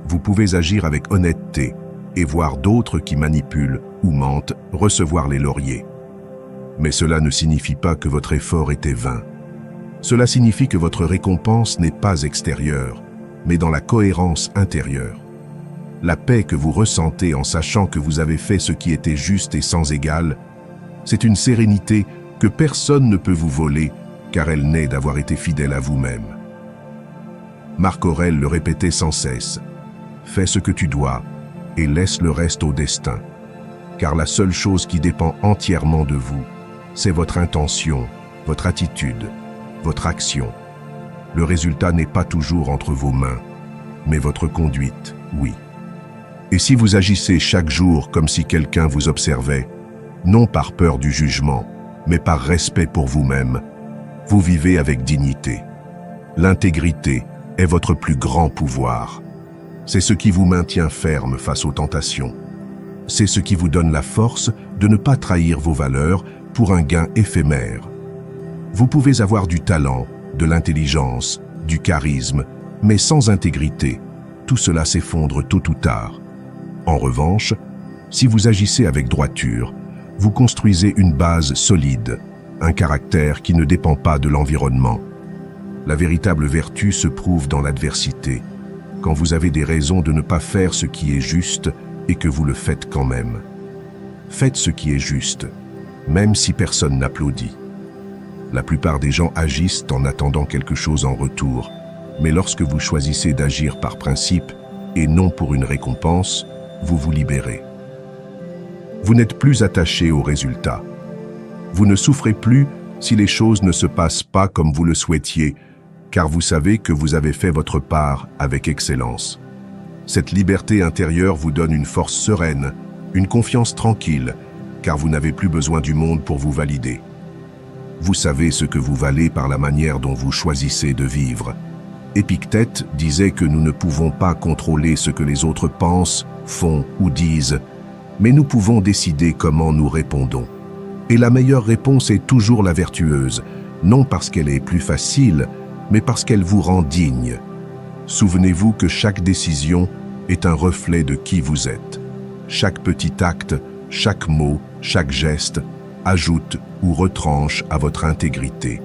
Vous pouvez agir avec honnêteté et voir d'autres qui manipulent ou mentent recevoir les lauriers. Mais cela ne signifie pas que votre effort était vain. Cela signifie que votre récompense n'est pas extérieure, mais dans la cohérence intérieure. La paix que vous ressentez en sachant que vous avez fait ce qui était juste et sans égal, c'est une sérénité que personne ne peut vous voler, car elle naît d'avoir été fidèle à vous-même. Marc Aurèle le répétait sans cesse. Fais ce que tu dois et laisse le reste au destin. Car la seule chose qui dépend entièrement de vous, c'est votre intention, votre attitude, votre action. Le résultat n'est pas toujours entre vos mains, mais votre conduite, oui. Et si vous agissez chaque jour comme si quelqu'un vous observait, non par peur du jugement, mais par respect pour vous-même, vous vivez avec dignité. L'intégrité est votre plus grand pouvoir. C'est ce qui vous maintient ferme face aux tentations. C'est ce qui vous donne la force de ne pas trahir vos valeurs pour un gain éphémère. Vous pouvez avoir du talent, de l'intelligence, du charisme, mais sans intégrité, tout cela s'effondre tôt ou tard. En revanche, si vous agissez avec droiture, vous construisez une base solide, un caractère qui ne dépend pas de l'environnement. La véritable vertu se prouve dans l'adversité, quand vous avez des raisons de ne pas faire ce qui est juste et que vous le faites quand même. Faites ce qui est juste, même si personne n'applaudit. La plupart des gens agissent en attendant quelque chose en retour, mais lorsque vous choisissez d'agir par principe et non pour une récompense, vous vous libérez. Vous n'êtes plus attaché au résultat. Vous ne souffrez plus si les choses ne se passent pas comme vous le souhaitiez, car vous savez que vous avez fait votre part avec excellence. Cette liberté intérieure vous donne une force sereine, une confiance tranquille, car vous n'avez plus besoin du monde pour vous valider. Vous savez ce que vous valez par la manière dont vous choisissez de vivre. Épictète disait que nous ne pouvons pas contrôler ce que les autres pensent, font ou disent, mais nous pouvons décider comment nous répondons. Et la meilleure réponse est toujours la vertueuse, non parce qu'elle est plus facile, mais parce qu'elle vous rend digne. Souvenez-vous que chaque décision est un reflet de qui vous êtes. Chaque petit acte, chaque mot, chaque geste ajoute ou retranche à votre intégrité.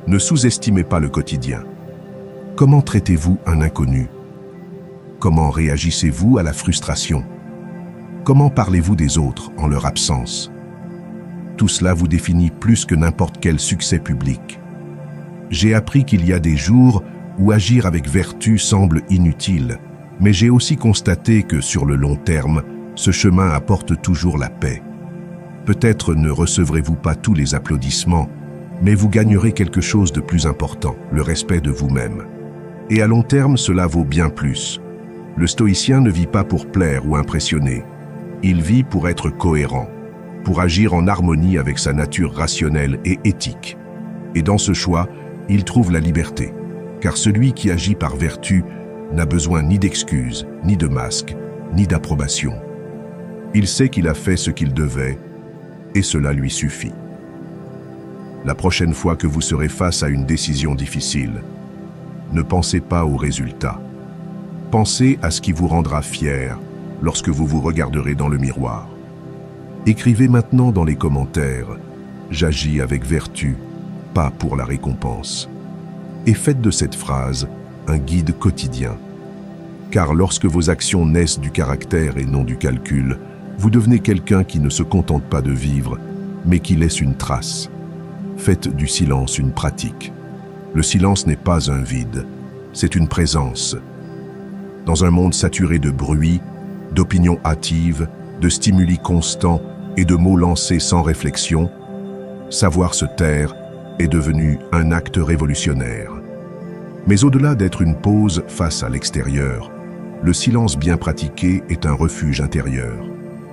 Ne sous-estimez pas le quotidien. Comment traitez-vous un inconnu? Comment réagissez-vous à la frustration? Comment parlez-vous des autres en leur absence? Tout cela vous définit plus que n'importe quel succès public. J'ai appris qu'il y a des jours où agir avec vertu semble inutile, mais j'ai aussi constaté que sur le long terme, ce chemin apporte toujours la paix. Peut-être ne recevrez-vous pas tous les applaudissements, mais vous gagnerez quelque chose de plus important, le respect de vous-même. Et à long terme, cela vaut bien plus. Le stoïcien ne vit pas pour plaire ou impressionner. Il vit pour être cohérent, pour agir en harmonie avec sa nature rationnelle et éthique. Et dans ce choix, il trouve la liberté, car celui qui agit par vertu n'a besoin ni d'excuses, ni de masques, ni d'approbation. Il sait qu'il a fait ce qu'il devait, et cela lui suffit. La prochaine fois que vous serez face à une décision difficile, ne pensez pas au résultat. Pensez à ce qui vous rendra fier lorsque vous vous regarderez dans le miroir. Écrivez maintenant dans les commentaires « J'agis avec vertu, pas pour la récompense ». Et faites de cette phrase un guide quotidien. Car lorsque vos actions naissent du caractère et non du calcul, vous devenez quelqu'un qui ne se contente pas de vivre, mais qui laisse une trace. Faites du silence une pratique. Le silence n'est pas un vide, c'est une présence. Dans un monde saturé de bruit, d'opinions hâtives, de stimuli constants et de mots lancés sans réflexion, savoir se taire est devenu un acte révolutionnaire. Mais au-delà d'être une pause face à l'extérieur, le silence bien pratiqué est un refuge intérieur.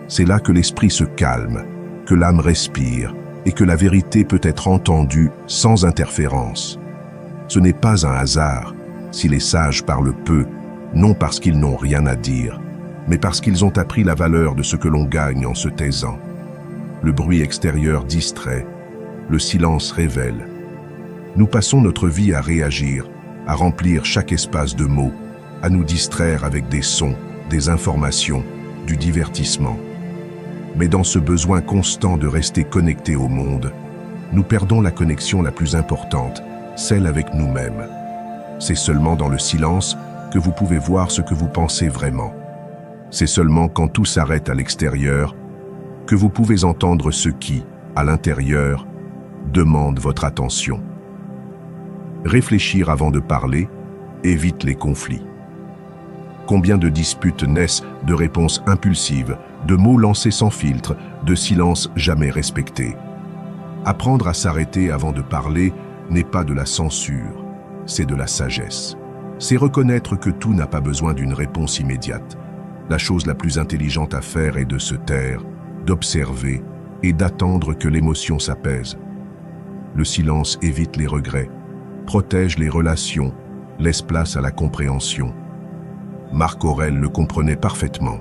C'est là que l'esprit se calme, que l'âme respire et que la vérité peut être entendue sans interférence. Ce n'est pas un hasard si les sages parlent peu, non parce qu'ils n'ont rien à dire, mais parce qu'ils ont appris la valeur de ce que l'on gagne en se taisant. Le bruit extérieur distrait, le silence révèle. Nous passons notre vie à réagir, à remplir chaque espace de mots, à nous distraire avec des sons, des informations, du divertissement. Mais dans ce besoin constant de rester connecté au monde, nous perdons la connexion la plus importante, celle avec nous-mêmes. C'est seulement dans le silence que vous pouvez voir ce que vous pensez vraiment. C'est seulement quand tout s'arrête à l'extérieur que vous pouvez entendre ce qui, à l'intérieur, demande votre attention. Réfléchir avant de parler évite les conflits. Combien de disputes naissent de réponses impulsives, de mots lancés sans filtre, de silences jamais respectés. Apprendre à s'arrêter avant de parler n'est pas de la censure, c'est de la sagesse. C'est reconnaître que tout n'a pas besoin d'une réponse immédiate. La chose la plus intelligente à faire est de se taire, d'observer et d'attendre que l'émotion s'apaise. Le silence évite les regrets, protège les relations, laisse place à la compréhension. Marc Aurèle le comprenait parfaitement.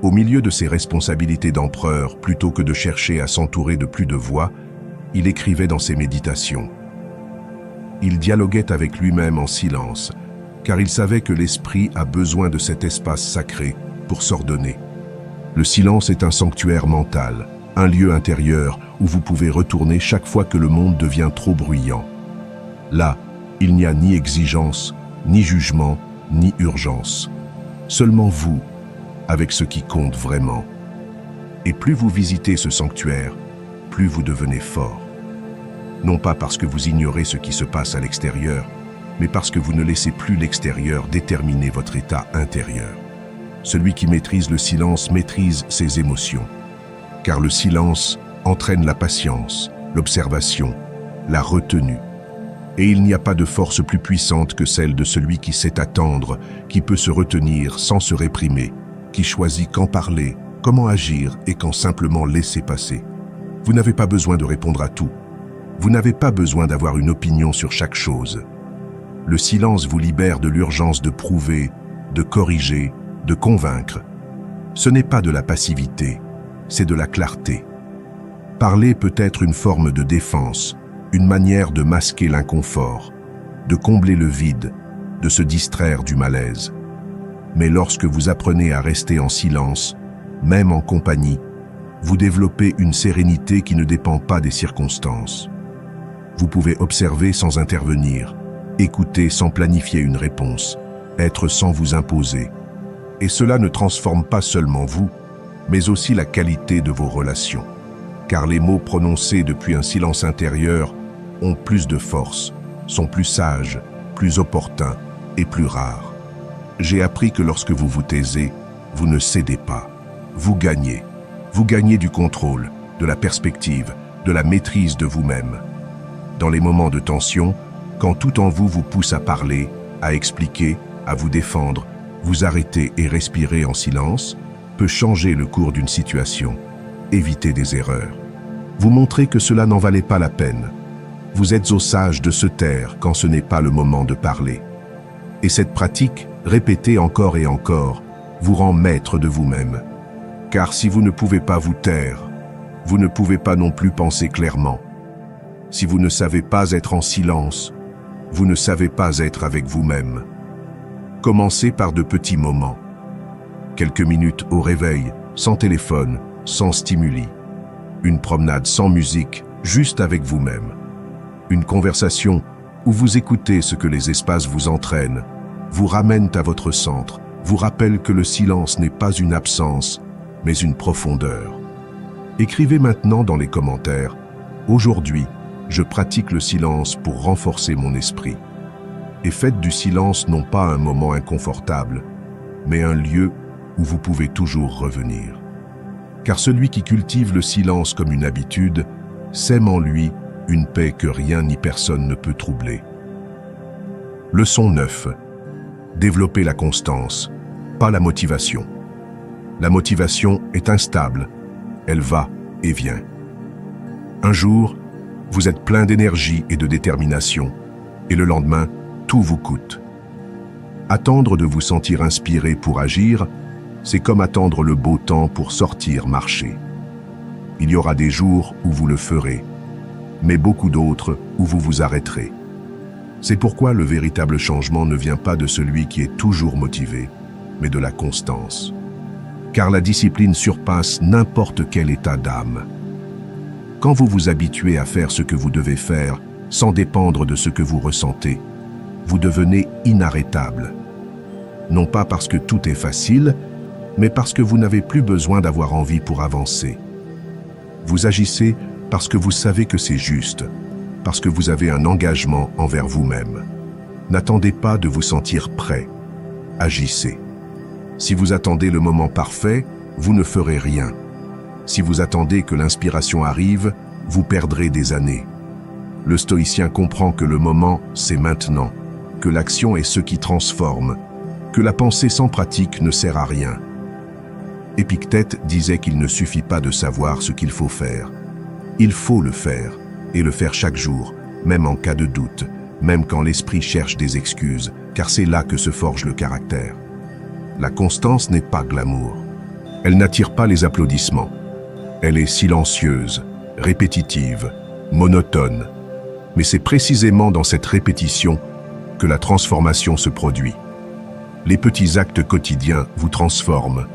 Au milieu de ses responsabilités d'empereur, plutôt que de chercher à s'entourer de plus de voix, il écrivait dans ses méditations. Il dialoguait avec lui-même en silence, car il savait que l'esprit a besoin de cet espace sacré pour s'ordonner. Le silence est un sanctuaire mental, un lieu intérieur où vous pouvez retourner chaque fois que le monde devient trop bruyant. Là, il n'y a ni exigence, ni jugement, ni urgence. Seulement vous, avec ce qui compte vraiment. Et plus vous visitez ce sanctuaire, plus vous devenez fort. Non pas parce que vous ignorez ce qui se passe à l'extérieur, mais parce que vous ne laissez plus l'extérieur déterminer votre état intérieur. Celui qui maîtrise le silence maîtrise ses émotions. Car le silence entraîne la patience, l'observation, la retenue. Et il n'y a pas de force plus puissante que celle de celui qui sait attendre, qui peut se retenir sans se réprimer, qui choisit quand parler, comment agir et quand simplement laisser passer. Vous n'avez pas besoin de répondre à tout. Vous n'avez pas besoin d'avoir une opinion sur chaque chose. Le silence vous libère de l'urgence de prouver, de corriger, de convaincre. Ce n'est pas de la passivité, c'est de la clarté. Parler peut être une forme de défense, une manière de masquer l'inconfort, de combler le vide, de se distraire du malaise. Mais lorsque vous apprenez à rester en silence, même en compagnie, vous développez une sérénité qui ne dépend pas des circonstances. Vous pouvez observer sans intervenir, écouter sans planifier une réponse, être sans vous imposer. Et cela ne transforme pas seulement vous, mais aussi la qualité de vos relations. Car les mots prononcés depuis un silence intérieur ont plus de force, sont plus sages, plus opportuns et plus rares. J'ai appris que lorsque vous vous taisez, vous ne cédez pas. Vous gagnez. Vous gagnez du contrôle, de la perspective, de la maîtrise de vous-même. Dans les moments de tension, quand tout en vous pousse à parler, à expliquer, à vous défendre, vous arrêter et respirer en silence peut changer le cours d'une situation, éviter des erreurs. Vous montrez que cela n'en valait pas la peine. Vous êtes aux sages de se taire quand ce n'est pas le moment de parler. Et cette pratique, répétée encore et encore, vous rend maître de vous-même. Car si vous ne pouvez pas vous taire, vous ne pouvez pas non plus penser clairement. Si vous ne savez pas être en silence, vous ne savez pas être avec vous-même. Commencez par de petits moments. Quelques minutes au réveil, sans téléphone, sans stimuli. Une promenade sans musique, juste avec vous-même. Une conversation où vous écoutez ce que les espaces vous entraînent, vous ramènent à votre centre, vous rappellent que le silence n'est pas une absence, mais une profondeur. Écrivez maintenant dans les commentaires « Aujourd'hui, je pratique le silence pour renforcer mon esprit ». Et faites du silence non pas un moment inconfortable, mais un lieu où vous pouvez toujours revenir. Car celui qui cultive le silence comme une habitude, sème en lui une paix que rien ni personne ne peut troubler. Leçon 9. Développer la constance, pas la motivation. La motivation est instable, elle va et vient. Un jour, vous êtes plein d'énergie et de détermination, et le lendemain, tout vous coûte. Attendre de vous sentir inspiré pour agir, c'est comme attendre le beau temps pour sortir marcher. Il y aura des jours où vous le ferez, mais beaucoup d'autres où vous vous arrêterez. C'est pourquoi le véritable changement ne vient pas de celui qui est toujours motivé, mais de la constance. Car la discipline surpasse n'importe quel état d'âme. Quand vous vous habituez à faire ce que vous devez faire, sans dépendre de ce que vous ressentez, vous devenez inarrêtable. Non pas parce que tout est facile, mais parce que vous n'avez plus besoin d'avoir envie pour avancer. Vous agissez parce que vous savez que c'est juste, parce que vous avez un engagement envers vous-même. N'attendez pas de vous sentir prêt. Agissez. Si vous attendez le moment parfait, vous ne ferez rien. Si vous attendez que l'inspiration arrive, vous perdrez des années. Le stoïcien comprend que le moment, c'est maintenant, que l'action est ce qui transforme, que la pensée sans pratique ne sert à rien. Épictète disait qu'il ne suffit pas de savoir ce qu'il faut faire. Il faut le faire, et le faire chaque jour, même en cas de doute, même quand l'esprit cherche des excuses, car c'est là que se forge le caractère. La constance n'est pas glamour. Elle n'attire pas les applaudissements. Elle est silencieuse, répétitive, monotone. Mais c'est précisément dans cette répétition que la transformation se produit. Les petits actes quotidiens vous transforment.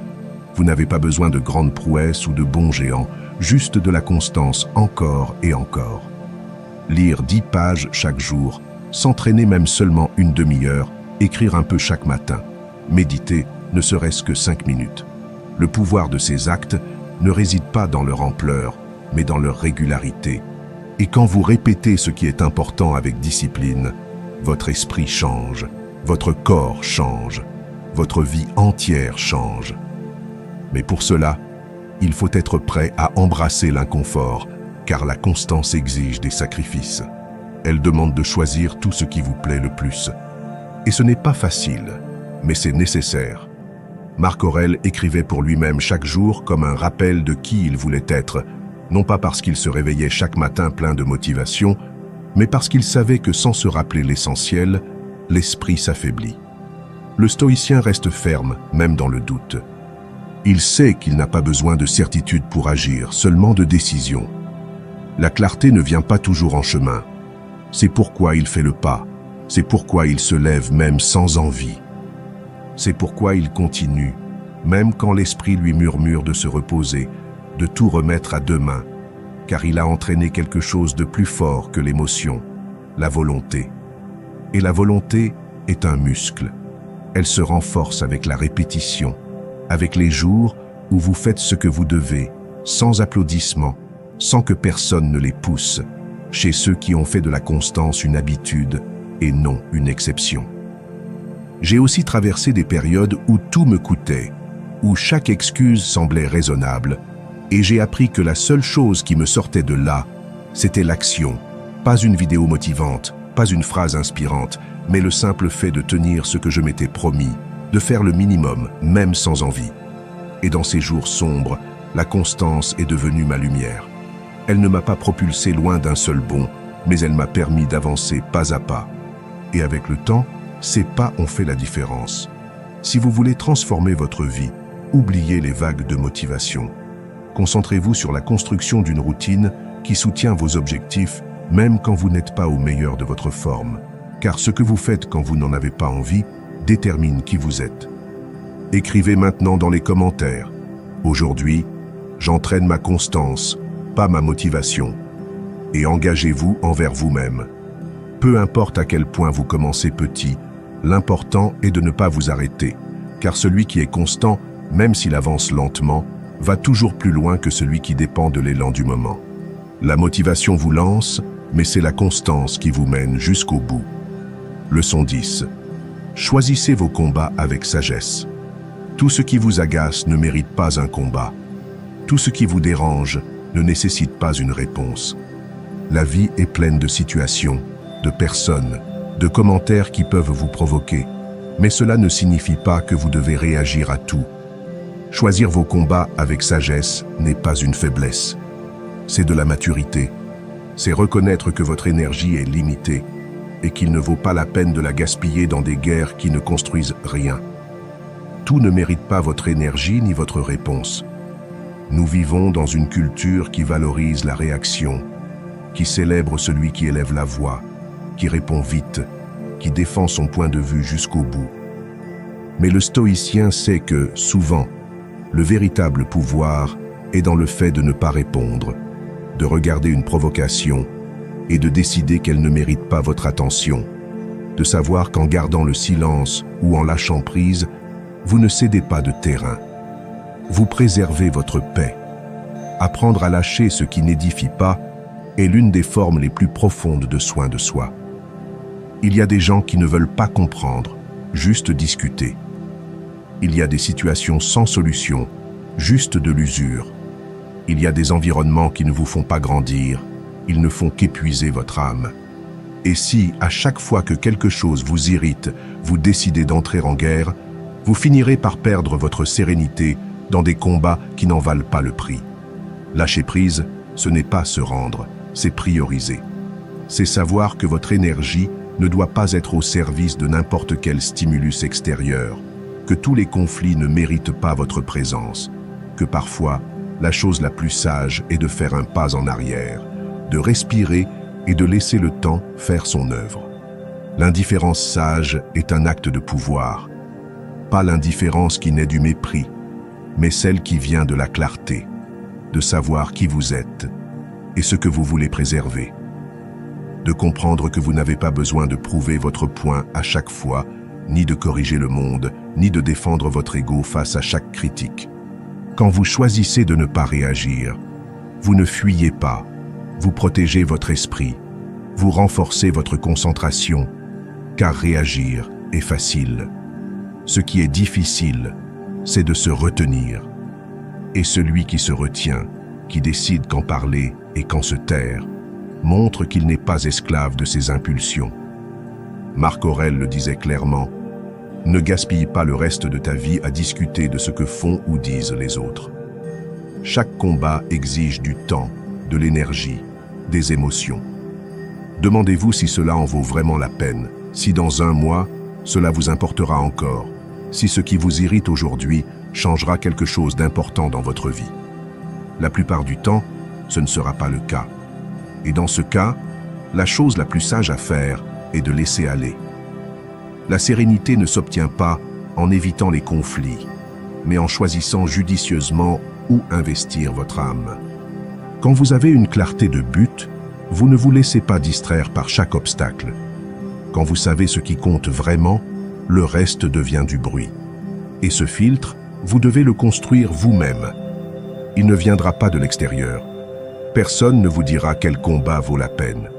Vous n'avez pas besoin de grandes prouesses ou de bons géants, juste de la constance encore et encore. Lire 10 pages chaque jour, s'entraîner même seulement une demi-heure, écrire un peu chaque matin, méditer ne serait-ce que 5 minutes. Le pouvoir de ces actes ne réside pas dans leur ampleur, mais dans leur régularité. Et quand vous répétez ce qui est important avec discipline, votre esprit change, votre corps change, votre vie entière change. Mais pour cela, il faut être prêt à embrasser l'inconfort, car la constance exige des sacrifices. Elle demande de choisir tout ce qui vous plaît le plus. Et ce n'est pas facile, mais c'est nécessaire. Marc Aurèle écrivait pour lui-même chaque jour comme un rappel de qui il voulait être, non pas parce qu'il se réveillait chaque matin plein de motivation, mais parce qu'il savait que sans se rappeler l'essentiel, l'esprit s'affaiblit. Le stoïcien reste ferme, même dans le doute. Il sait qu'il n'a pas besoin de certitude pour agir, seulement de décision. La clarté ne vient pas toujours en chemin. C'est pourquoi il fait le pas. C'est pourquoi il se lève même sans envie. C'est pourquoi il continue, même quand l'esprit lui murmure de se reposer, de tout remettre à demain, car il a entraîné quelque chose de plus fort que l'émotion, la volonté. Et la volonté est un muscle. Elle se renforce avec la répétition, avec les jours où vous faites ce que vous devez, sans applaudissements, sans que personne ne les pousse, chez ceux qui ont fait de la constance une habitude et non une exception. J'ai aussi traversé des périodes où tout me coûtait, où chaque excuse semblait raisonnable, et j'ai appris que la seule chose qui me sortait de là, c'était l'action, pas une vidéo motivante, pas une phrase inspirante, mais le simple fait de tenir ce que je m'étais promis, de faire le minimum, même sans envie. Et dans ces jours sombres, la constance est devenue ma lumière. Elle ne m'a pas propulsé loin d'un seul bond, mais elle m'a permis d'avancer pas à pas. Et avec le temps, ces pas ont fait la différence. Si vous voulez transformer votre vie, oubliez les vagues de motivation. Concentrez-vous sur la construction d'une routine qui soutient vos objectifs, même quand vous n'êtes pas au meilleur de votre forme. Car ce que vous faites quand vous n'en avez pas envie détermine qui vous êtes. Écrivez maintenant dans les commentaires. Aujourd'hui, J'entraîne ma constance, pas ma motivation. Et engagez-vous envers vous-même. Peu importe à quel point vous commencez petit, l'important est de ne pas vous arrêter, car celui qui est constant, même s'il avance lentement, va toujours plus loin que celui qui dépend de l'élan du moment. La motivation vous lance, mais c'est la constance qui vous mène jusqu'au bout. Leçon 10. Choisissez vos combats avec sagesse. Tout ce qui vous agace ne mérite pas un combat. Tout ce qui vous dérange ne nécessite pas une réponse. La vie est pleine de situations, de personnes, de commentaires qui peuvent vous provoquer, mais cela ne signifie pas que vous devez réagir à tout. Choisir vos combats avec sagesse n'est pas une faiblesse. C'est de la maturité. C'est reconnaître que votre énergie est limitée et qu'il ne vaut pas la peine de la gaspiller dans des guerres qui ne construisent rien. Tout ne mérite pas votre énergie ni votre réponse. Nous vivons dans une culture qui valorise la réaction, qui célèbre celui qui élève la voix, qui répond vite, qui défend son point de vue jusqu'au bout. Mais le stoïcien sait que, souvent, le véritable pouvoir est dans le fait de ne pas répondre, de regarder une provocation et de décider qu'elle ne mérite pas votre attention, de savoir qu'en gardant le silence ou en lâchant prise, vous ne cédez pas de terrain. Vous préservez votre paix. Apprendre à lâcher ce qui n'édifie pas est l'une des formes les plus profondes de soin de soi. Il y a des gens qui ne veulent pas comprendre, juste discuter. Il y a des situations sans solution, juste de l'usure. Il y a des environnements qui ne vous font pas grandir, ils ne font qu'épuiser votre âme. Et si, à chaque fois que quelque chose vous irrite, vous décidez d'entrer en guerre, vous finirez par perdre votre sérénité dans des combats qui n'en valent pas le prix. Lâcher prise, ce n'est pas se rendre, c'est prioriser. C'est savoir que votre énergie ne doit pas être au service de n'importe quel stimulus extérieur, que tous les conflits ne méritent pas votre présence, que parfois, la chose la plus sage est de faire un pas en arrière, de respirer et de laisser le temps faire son œuvre. L'indifférence sage est un acte de pouvoir, pas l'indifférence qui naît du mépris, mais celle qui vient de la clarté, de savoir qui vous êtes et ce que vous voulez préserver, de comprendre que vous n'avez pas besoin de prouver votre point à chaque fois, ni de corriger le monde, ni de défendre votre ego face à chaque critique. Quand vous choisissez de ne pas réagir, vous ne fuyez pas, vous protégez votre esprit, vous renforcez votre concentration, car réagir est facile. Ce qui est difficile, c'est de se retenir. Et celui qui se retient, qui décide quand parler et quand se taire, montre qu'il n'est pas esclave de ses impulsions. Marc Aurèle le disait clairement, « Ne gaspille pas le reste de ta vie à discuter de ce que font ou disent les autres. » Chaque combat exige du temps, de l'énergie, des émotions. Demandez-vous si cela en vaut vraiment la peine, si dans un mois, cela vous importera encore, si ce qui vous irrite aujourd'hui changera quelque chose d'important dans votre vie. La plupart du temps, ce ne sera pas le cas. Et dans ce cas, la chose la plus sage à faire est de laisser aller. La sérénité ne s'obtient pas en évitant les conflits, mais en choisissant judicieusement où investir votre âme. Quand vous avez une clarté de but, vous ne vous laissez pas distraire par chaque obstacle. Quand vous savez ce qui compte vraiment, le reste devient du bruit. Et ce filtre, vous devez le construire vous-même. Il ne viendra pas de l'extérieur. Personne ne vous dira quel combat vaut la peine.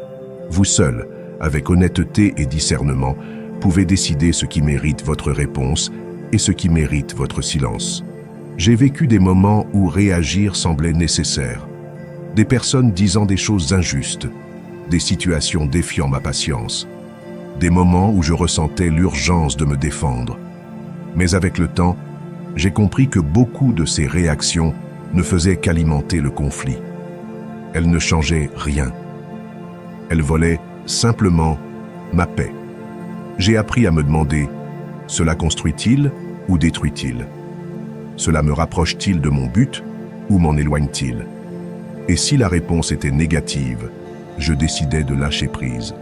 Vous seul, avec honnêteté et discernement, pouvez décider ce qui mérite votre réponse et ce qui mérite votre silence. J'ai vécu des moments où réagir semblait nécessaire. Des personnes disant des choses injustes, des situations défiant ma patience, des moments où je ressentais l'urgence de me défendre. Mais avec le temps, j'ai compris que beaucoup de ces réactions ne faisaient qu'alimenter le conflit. Elles ne changeaient rien. Elles volaient simplement ma paix. J'ai appris à me demander, cela construit-il ou détruit-il? Cela me rapproche-t-il de mon but ou m'en éloigne-t-il? Et si la réponse était négative, je décidais de lâcher prise.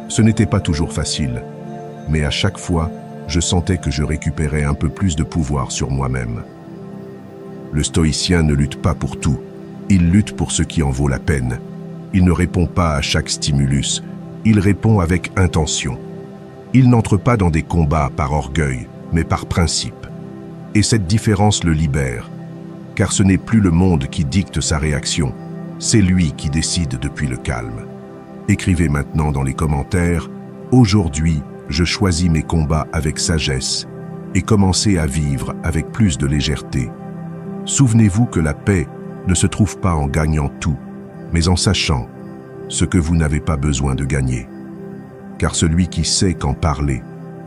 Ce n'était pas toujours facile, mais à chaque fois, je sentais que je récupérais un peu plus de pouvoir sur moi-même. Le stoïcien ne lutte pas pour tout, il lutte pour ce qui en vaut la peine. Il ne répond pas à chaque stimulus, il répond avec intention. Il n'entre pas dans des combats par orgueil, mais par principe. Et cette différence le libère, car ce n'est plus le monde qui dicte sa réaction, c'est lui qui décide depuis le calme. Écrivez maintenant dans les commentaires « Aujourd'hui, je choisis mes combats avec sagesse » et commencez à vivre avec plus de légèreté. Souvenez-vous que la paix ne se trouve pas en gagnant tout, mais en sachant ce que vous n'avez pas besoin de gagner. Car celui qui sait quand parler,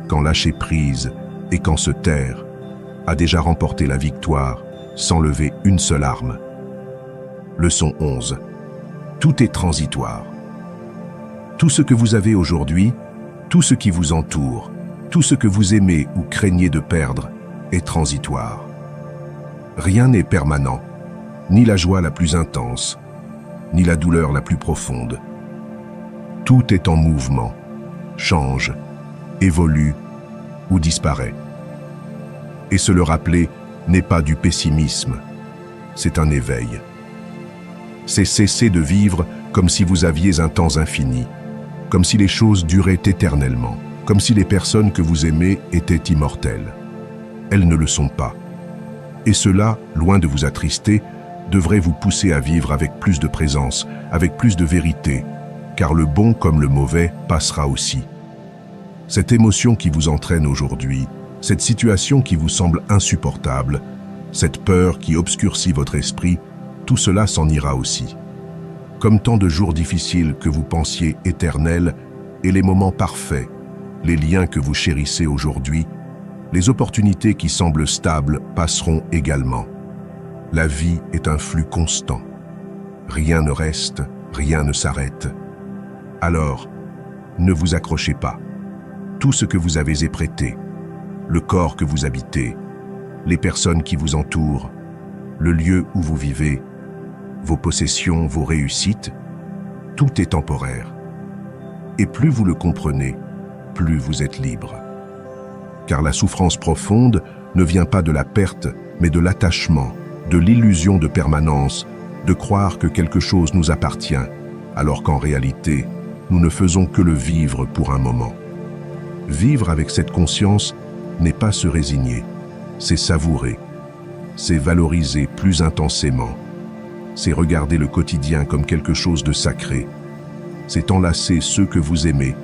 quand lâcher prise et quand se taire, a déjà remporté la victoire sans lever une seule arme. Leçon 11. Tout est transitoire. Tout ce que vous avez aujourd'hui, tout ce qui vous entoure, tout ce que vous aimez ou craignez de perdre est transitoire. Rien n'est permanent, ni la joie la plus intense, ni la douleur la plus profonde. Tout est en mouvement, change, évolue ou disparaît. Et se le rappeler n'est pas du pessimisme, c'est un éveil. C'est cesser de vivre comme si vous aviez un temps infini, comme si les choses duraient éternellement, comme si les personnes que vous aimez étaient immortelles. Elles ne le sont pas. Et cela, loin de vous attrister, devrait vous pousser à vivre avec plus de présence, avec plus de vérité, car le bon comme le mauvais passera aussi. Cette émotion qui vous entraîne aujourd'hui, cette situation qui vous semble insupportable, cette peur qui obscurcit votre esprit, tout cela s'en ira aussi. Comme tant de jours difficiles que vous pensiez éternels et les moments parfaits, les liens que vous chérissez aujourd'hui, les opportunités qui semblent stables passeront également. La vie est un flux constant. Rien ne reste, rien ne s'arrête. Alors, ne vous accrochez pas. Tout ce que vous avez est prêté, le corps que vous habitez, les personnes qui vous entourent, le lieu où vous vivez, vos possessions, vos réussites, tout est temporaire. Et plus vous le comprenez, plus vous êtes libre. Car la souffrance profonde ne vient pas de la perte, mais de l'attachement, de l'illusion de permanence, de croire que quelque chose nous appartient, alors qu'en réalité, nous ne faisons que le vivre pour un moment. Vivre avec cette conscience n'est pas se résigner, c'est savourer, c'est valoriser plus intensément, c'est regarder le quotidien comme quelque chose de sacré, c'est enlacer ceux que vous aimez,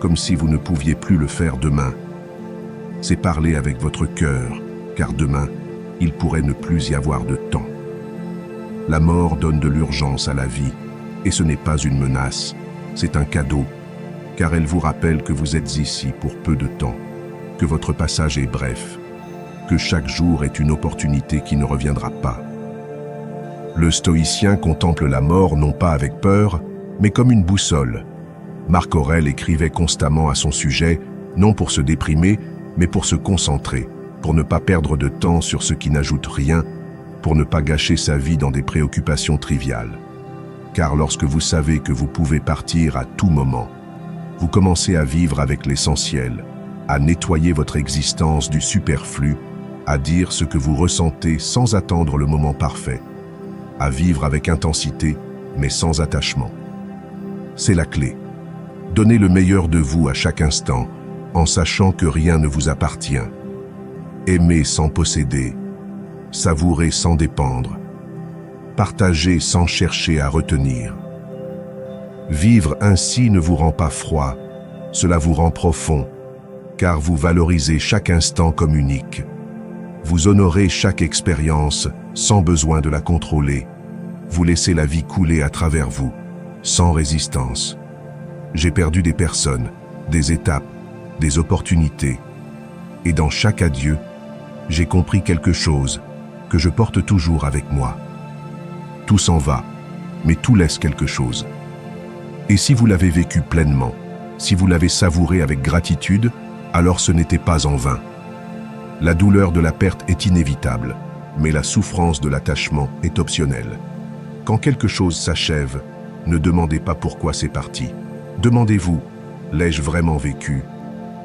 comme si vous ne pouviez plus le faire demain. C'est parler avec votre cœur, car demain, il pourrait ne plus y avoir de temps. La mort donne de l'urgence à la vie, et ce n'est pas une menace, c'est un cadeau, car elle vous rappelle que vous êtes ici pour peu de temps, que votre passage est bref, que chaque jour est une opportunité qui ne reviendra pas. Le stoïcien contemple la mort non pas avec peur, mais comme une boussole. Marc Aurèle écrivait constamment à son sujet, non pour se déprimer, mais pour se concentrer, pour ne pas perdre de temps sur ce qui n'ajoute rien, pour ne pas gâcher sa vie dans des préoccupations triviales. Car lorsque vous savez que vous pouvez partir à tout moment, vous commencez à vivre avec l'essentiel, à nettoyer votre existence du superflu, à dire ce que vous ressentez sans attendre le moment parfait, à vivre avec intensité, mais sans attachement. C'est la clé. Donnez le meilleur de vous à chaque instant, en sachant que rien ne vous appartient. Aimez sans posséder, savourer sans dépendre, partager sans chercher à retenir. Vivre ainsi ne vous rend pas froid, cela vous rend profond, car vous valorisez chaque instant comme unique. Vous honorez chaque expérience sans besoin de la contrôler. Vous laissez la vie couler à travers vous, sans résistance. J'ai perdu des personnes, des étapes, des opportunités. Et dans chaque adieu, j'ai compris quelque chose que je porte toujours avec moi. Tout s'en va, mais tout laisse quelque chose. Et si vous l'avez vécu pleinement, si vous l'avez savouré avec gratitude, alors ce n'était pas en vain. La douleur de la perte est inévitable, mais la souffrance de l'attachement est optionnelle. Quand quelque chose s'achève, ne demandez pas pourquoi c'est parti. Demandez-vous, l'ai-je vraiment vécu?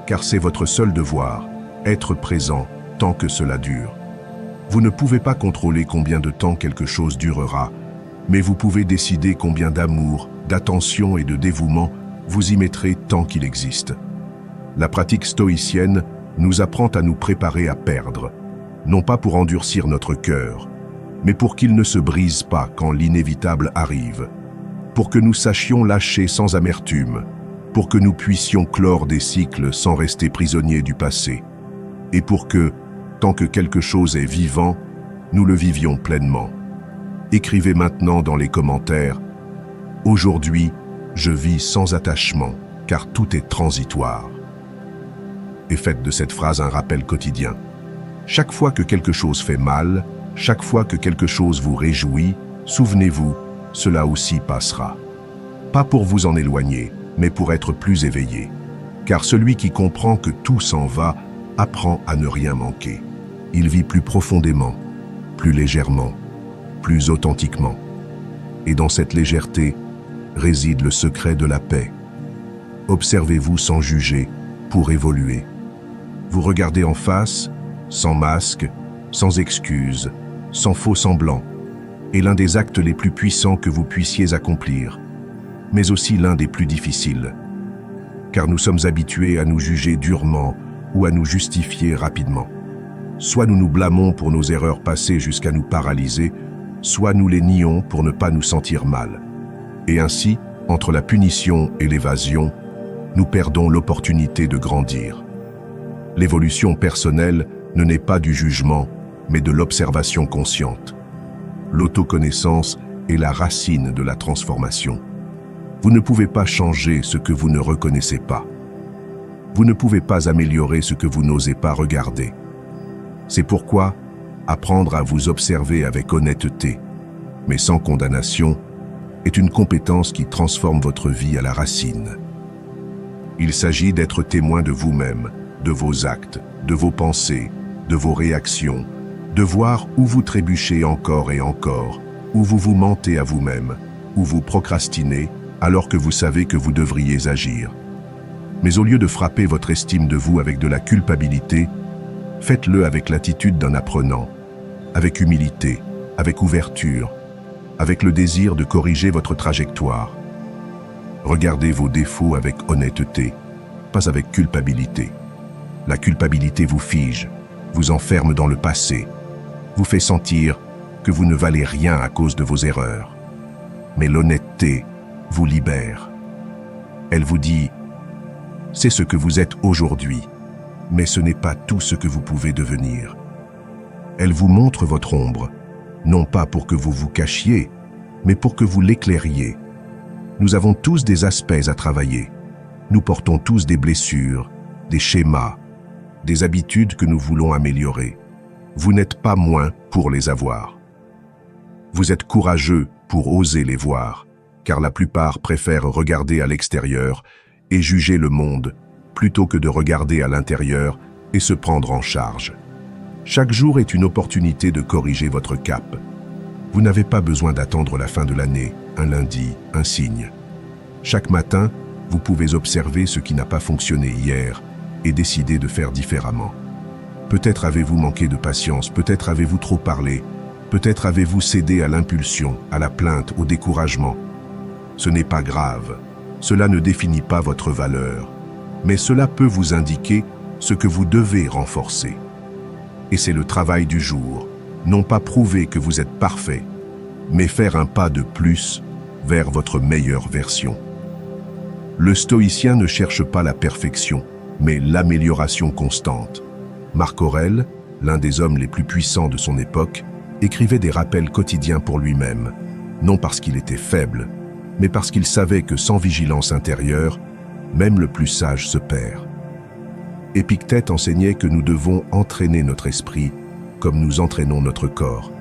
Car c'est votre seul devoir, être présent tant que cela dure. Vous ne pouvez pas contrôler combien de temps quelque chose durera, mais vous pouvez décider combien d'amour, d'attention et de dévouement vous y mettrez tant qu'il existe. La pratique stoïcienne nous apprend à nous préparer à perdre, non pas pour endurcir notre cœur, mais pour qu'il ne se brise pas quand l'inévitable arrive, pour que nous sachions lâcher sans amertume, pour que nous puissions clore des cycles sans rester prisonniers du passé, et pour que, tant que quelque chose est vivant, nous le vivions pleinement. Écrivez maintenant dans les commentaires « Aujourd'hui, je vis sans attachement, car tout est transitoire ». Et faites de cette phrase un rappel quotidien. Chaque fois que quelque chose fait mal, chaque fois que quelque chose vous réjouit, souvenez-vous, cela aussi passera. Pas pour vous en éloigner, mais pour être plus éveillé. Car celui qui comprend que tout s'en va, apprend à ne rien manquer. Il vit plus profondément, plus légèrement, plus authentiquement. Et dans cette légèreté réside le secret de la paix. Observez-vous sans juger, pour évoluer. Vous regardez en face, sans masque, sans excuse, sans faux semblants, est l'un des actes les plus puissants que vous puissiez accomplir, mais aussi l'un des plus difficiles. Car nous sommes habitués à nous juger durement ou à nous justifier rapidement. Soit nous nous blâmons pour nos erreurs passées jusqu'à nous paralyser, soit nous les nions pour ne pas nous sentir mal. Et ainsi, entre la punition et l'évasion, nous perdons l'opportunité de grandir. L'évolution personnelle ne naît pas du jugement, mais de l'observation consciente. L'autoconnaissance est la racine de la transformation. Vous ne pouvez pas changer ce que vous ne reconnaissez pas. Vous ne pouvez pas améliorer ce que vous n'osez pas regarder. C'est pourquoi apprendre à vous observer avec honnêteté, mais sans condamnation, est une compétence qui transforme votre vie à la racine. Il s'agit d'être témoin de vous-même, de vos actes, de vos pensées, de vos réactions, de voir où vous trébuchez encore et encore, où vous vous mentez à vous-même, où vous procrastinez alors que vous savez que vous devriez agir. Mais au lieu de frapper votre estime de vous avec de la culpabilité, faites-le avec l'attitude d'un apprenant, avec humilité, avec ouverture, avec le désir de corriger votre trajectoire. Regardez vos défauts avec honnêteté, pas avec culpabilité. La culpabilité vous fige, vous enferme dans le passé, vous fait sentir que vous ne valez rien à cause de vos erreurs. Mais l'honnêteté vous libère. Elle vous dit « C'est ce que vous êtes aujourd'hui, mais ce n'est pas tout ce que vous pouvez devenir. » Elle vous montre votre ombre, non pas pour que vous vous cachiez, mais pour que vous l'éclairiez. Nous avons tous des aspects à travailler. Nous portons tous des blessures, des schémas, des habitudes que nous voulons améliorer. Vous n'êtes pas moins pour les avoir. Vous êtes courageux pour oser les voir, car la plupart préfèrent regarder à l'extérieur et juger le monde, plutôt que de regarder à l'intérieur et se prendre en charge. Chaque jour est une opportunité de corriger votre cap. Vous n'avez pas besoin d'attendre la fin de l'année, un lundi, un signe. Chaque matin, vous pouvez observer ce qui n'a pas fonctionné hier et décider de faire différemment. Peut-être avez-vous manqué de patience, peut-être avez-vous trop parlé, peut-être avez-vous cédé à l'impulsion, à la plainte, au découragement. Ce n'est pas grave, cela ne définit pas votre valeur, mais cela peut vous indiquer ce que vous devez renforcer. Et c'est le travail du jour, non pas prouver que vous êtes parfait, mais faire un pas de plus vers votre meilleure version. Le stoïcien ne cherche pas la perfection, mais l'amélioration constante. Marc Aurèle, l'un des hommes les plus puissants de son époque, écrivait des rappels quotidiens pour lui-même, non parce qu'il était faible, mais parce qu'il savait que sans vigilance intérieure, même le plus sage se perd. Épictète enseignait que nous devons entraîner notre esprit comme nous entraînons notre corps,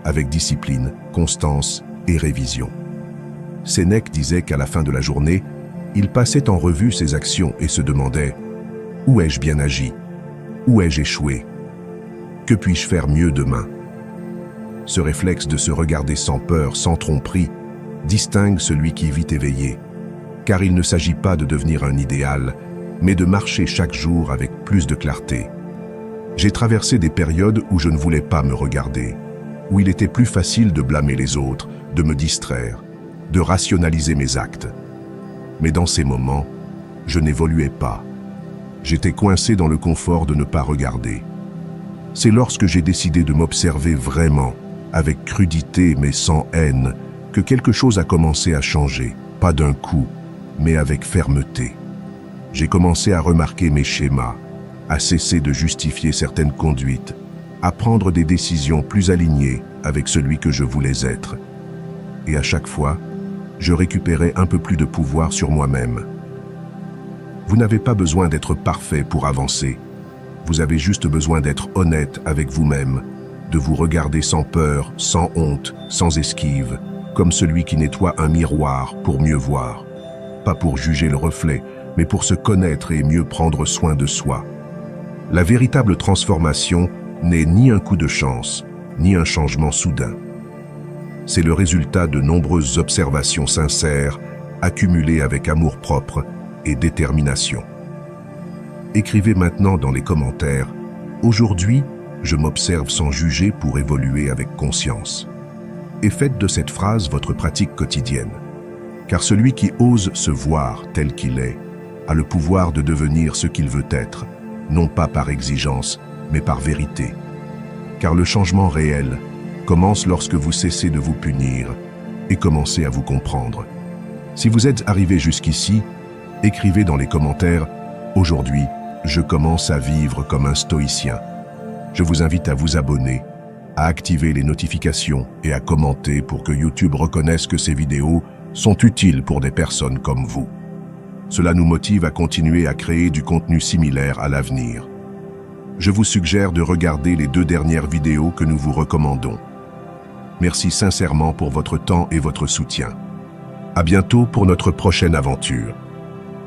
avec discipline, constance et révision. Sénèque disait qu'à la fin de la journée, il passait en revue ses actions et se demandait « Où ai-je bien agi ? Où ai-je échoué ? Que puis-je faire mieux demain ?» Ce réflexe de se regarder sans peur, sans tromperie, distingue celui qui vit éveillé, car il ne s'agit pas de devenir un idéal, mais de marcher chaque jour avec plus de clarté. J'ai traversé des périodes où je ne voulais pas me regarder, où il était plus facile de blâmer les autres, de me distraire, de rationaliser mes actes. Mais dans ces moments, je n'évoluais pas. J'étais coincé dans le confort de ne pas regarder. C'est lorsque j'ai décidé de m'observer vraiment, avec crudité mais sans haine, que quelque chose a commencé à changer, pas d'un coup, mais avec fermeté. J'ai commencé à remarquer mes schémas, à cesser de justifier certaines conduites, à prendre des décisions plus alignées avec celui que je voulais être. Et à chaque fois, je récupérais un peu plus de pouvoir sur moi-même. Vous n'avez pas besoin d'être parfait pour avancer. Vous avez juste besoin d'être honnête avec vous-même, de vous regarder sans peur, sans honte, sans esquive, comme celui qui nettoie un miroir pour mieux voir. Pas pour juger le reflet, mais pour se connaître et mieux prendre soin de soi. La véritable transformation n'est ni un coup de chance, ni un changement soudain. C'est le résultat de nombreuses observations sincères, accumulées avec amour-propre et détermination. Écrivez maintenant dans les commentaires « Aujourd'hui, je m'observe sans juger pour évoluer avec conscience ». Et faites de cette phrase votre pratique quotidienne. Car celui qui ose se voir tel qu'il est a le pouvoir de devenir ce qu'il veut être, non pas par exigence, mais par vérité. Car le changement réel commence lorsque vous cessez de vous punir et commencez à vous comprendre. Si vous êtes arrivé jusqu'ici, écrivez dans les commentaires « Aujourd'hui, je commence à vivre comme un stoïcien ». Je vous invite à vous abonner, à activer les notifications et à commenter pour que YouTube reconnaisse que ces vidéos sont utiles pour des personnes comme vous. Cela nous motive à continuer à créer du contenu similaire à l'avenir. Je vous suggère de regarder les 2 dernières vidéos que nous vous recommandons. Merci sincèrement pour votre temps et votre soutien. À bientôt pour notre prochaine aventure.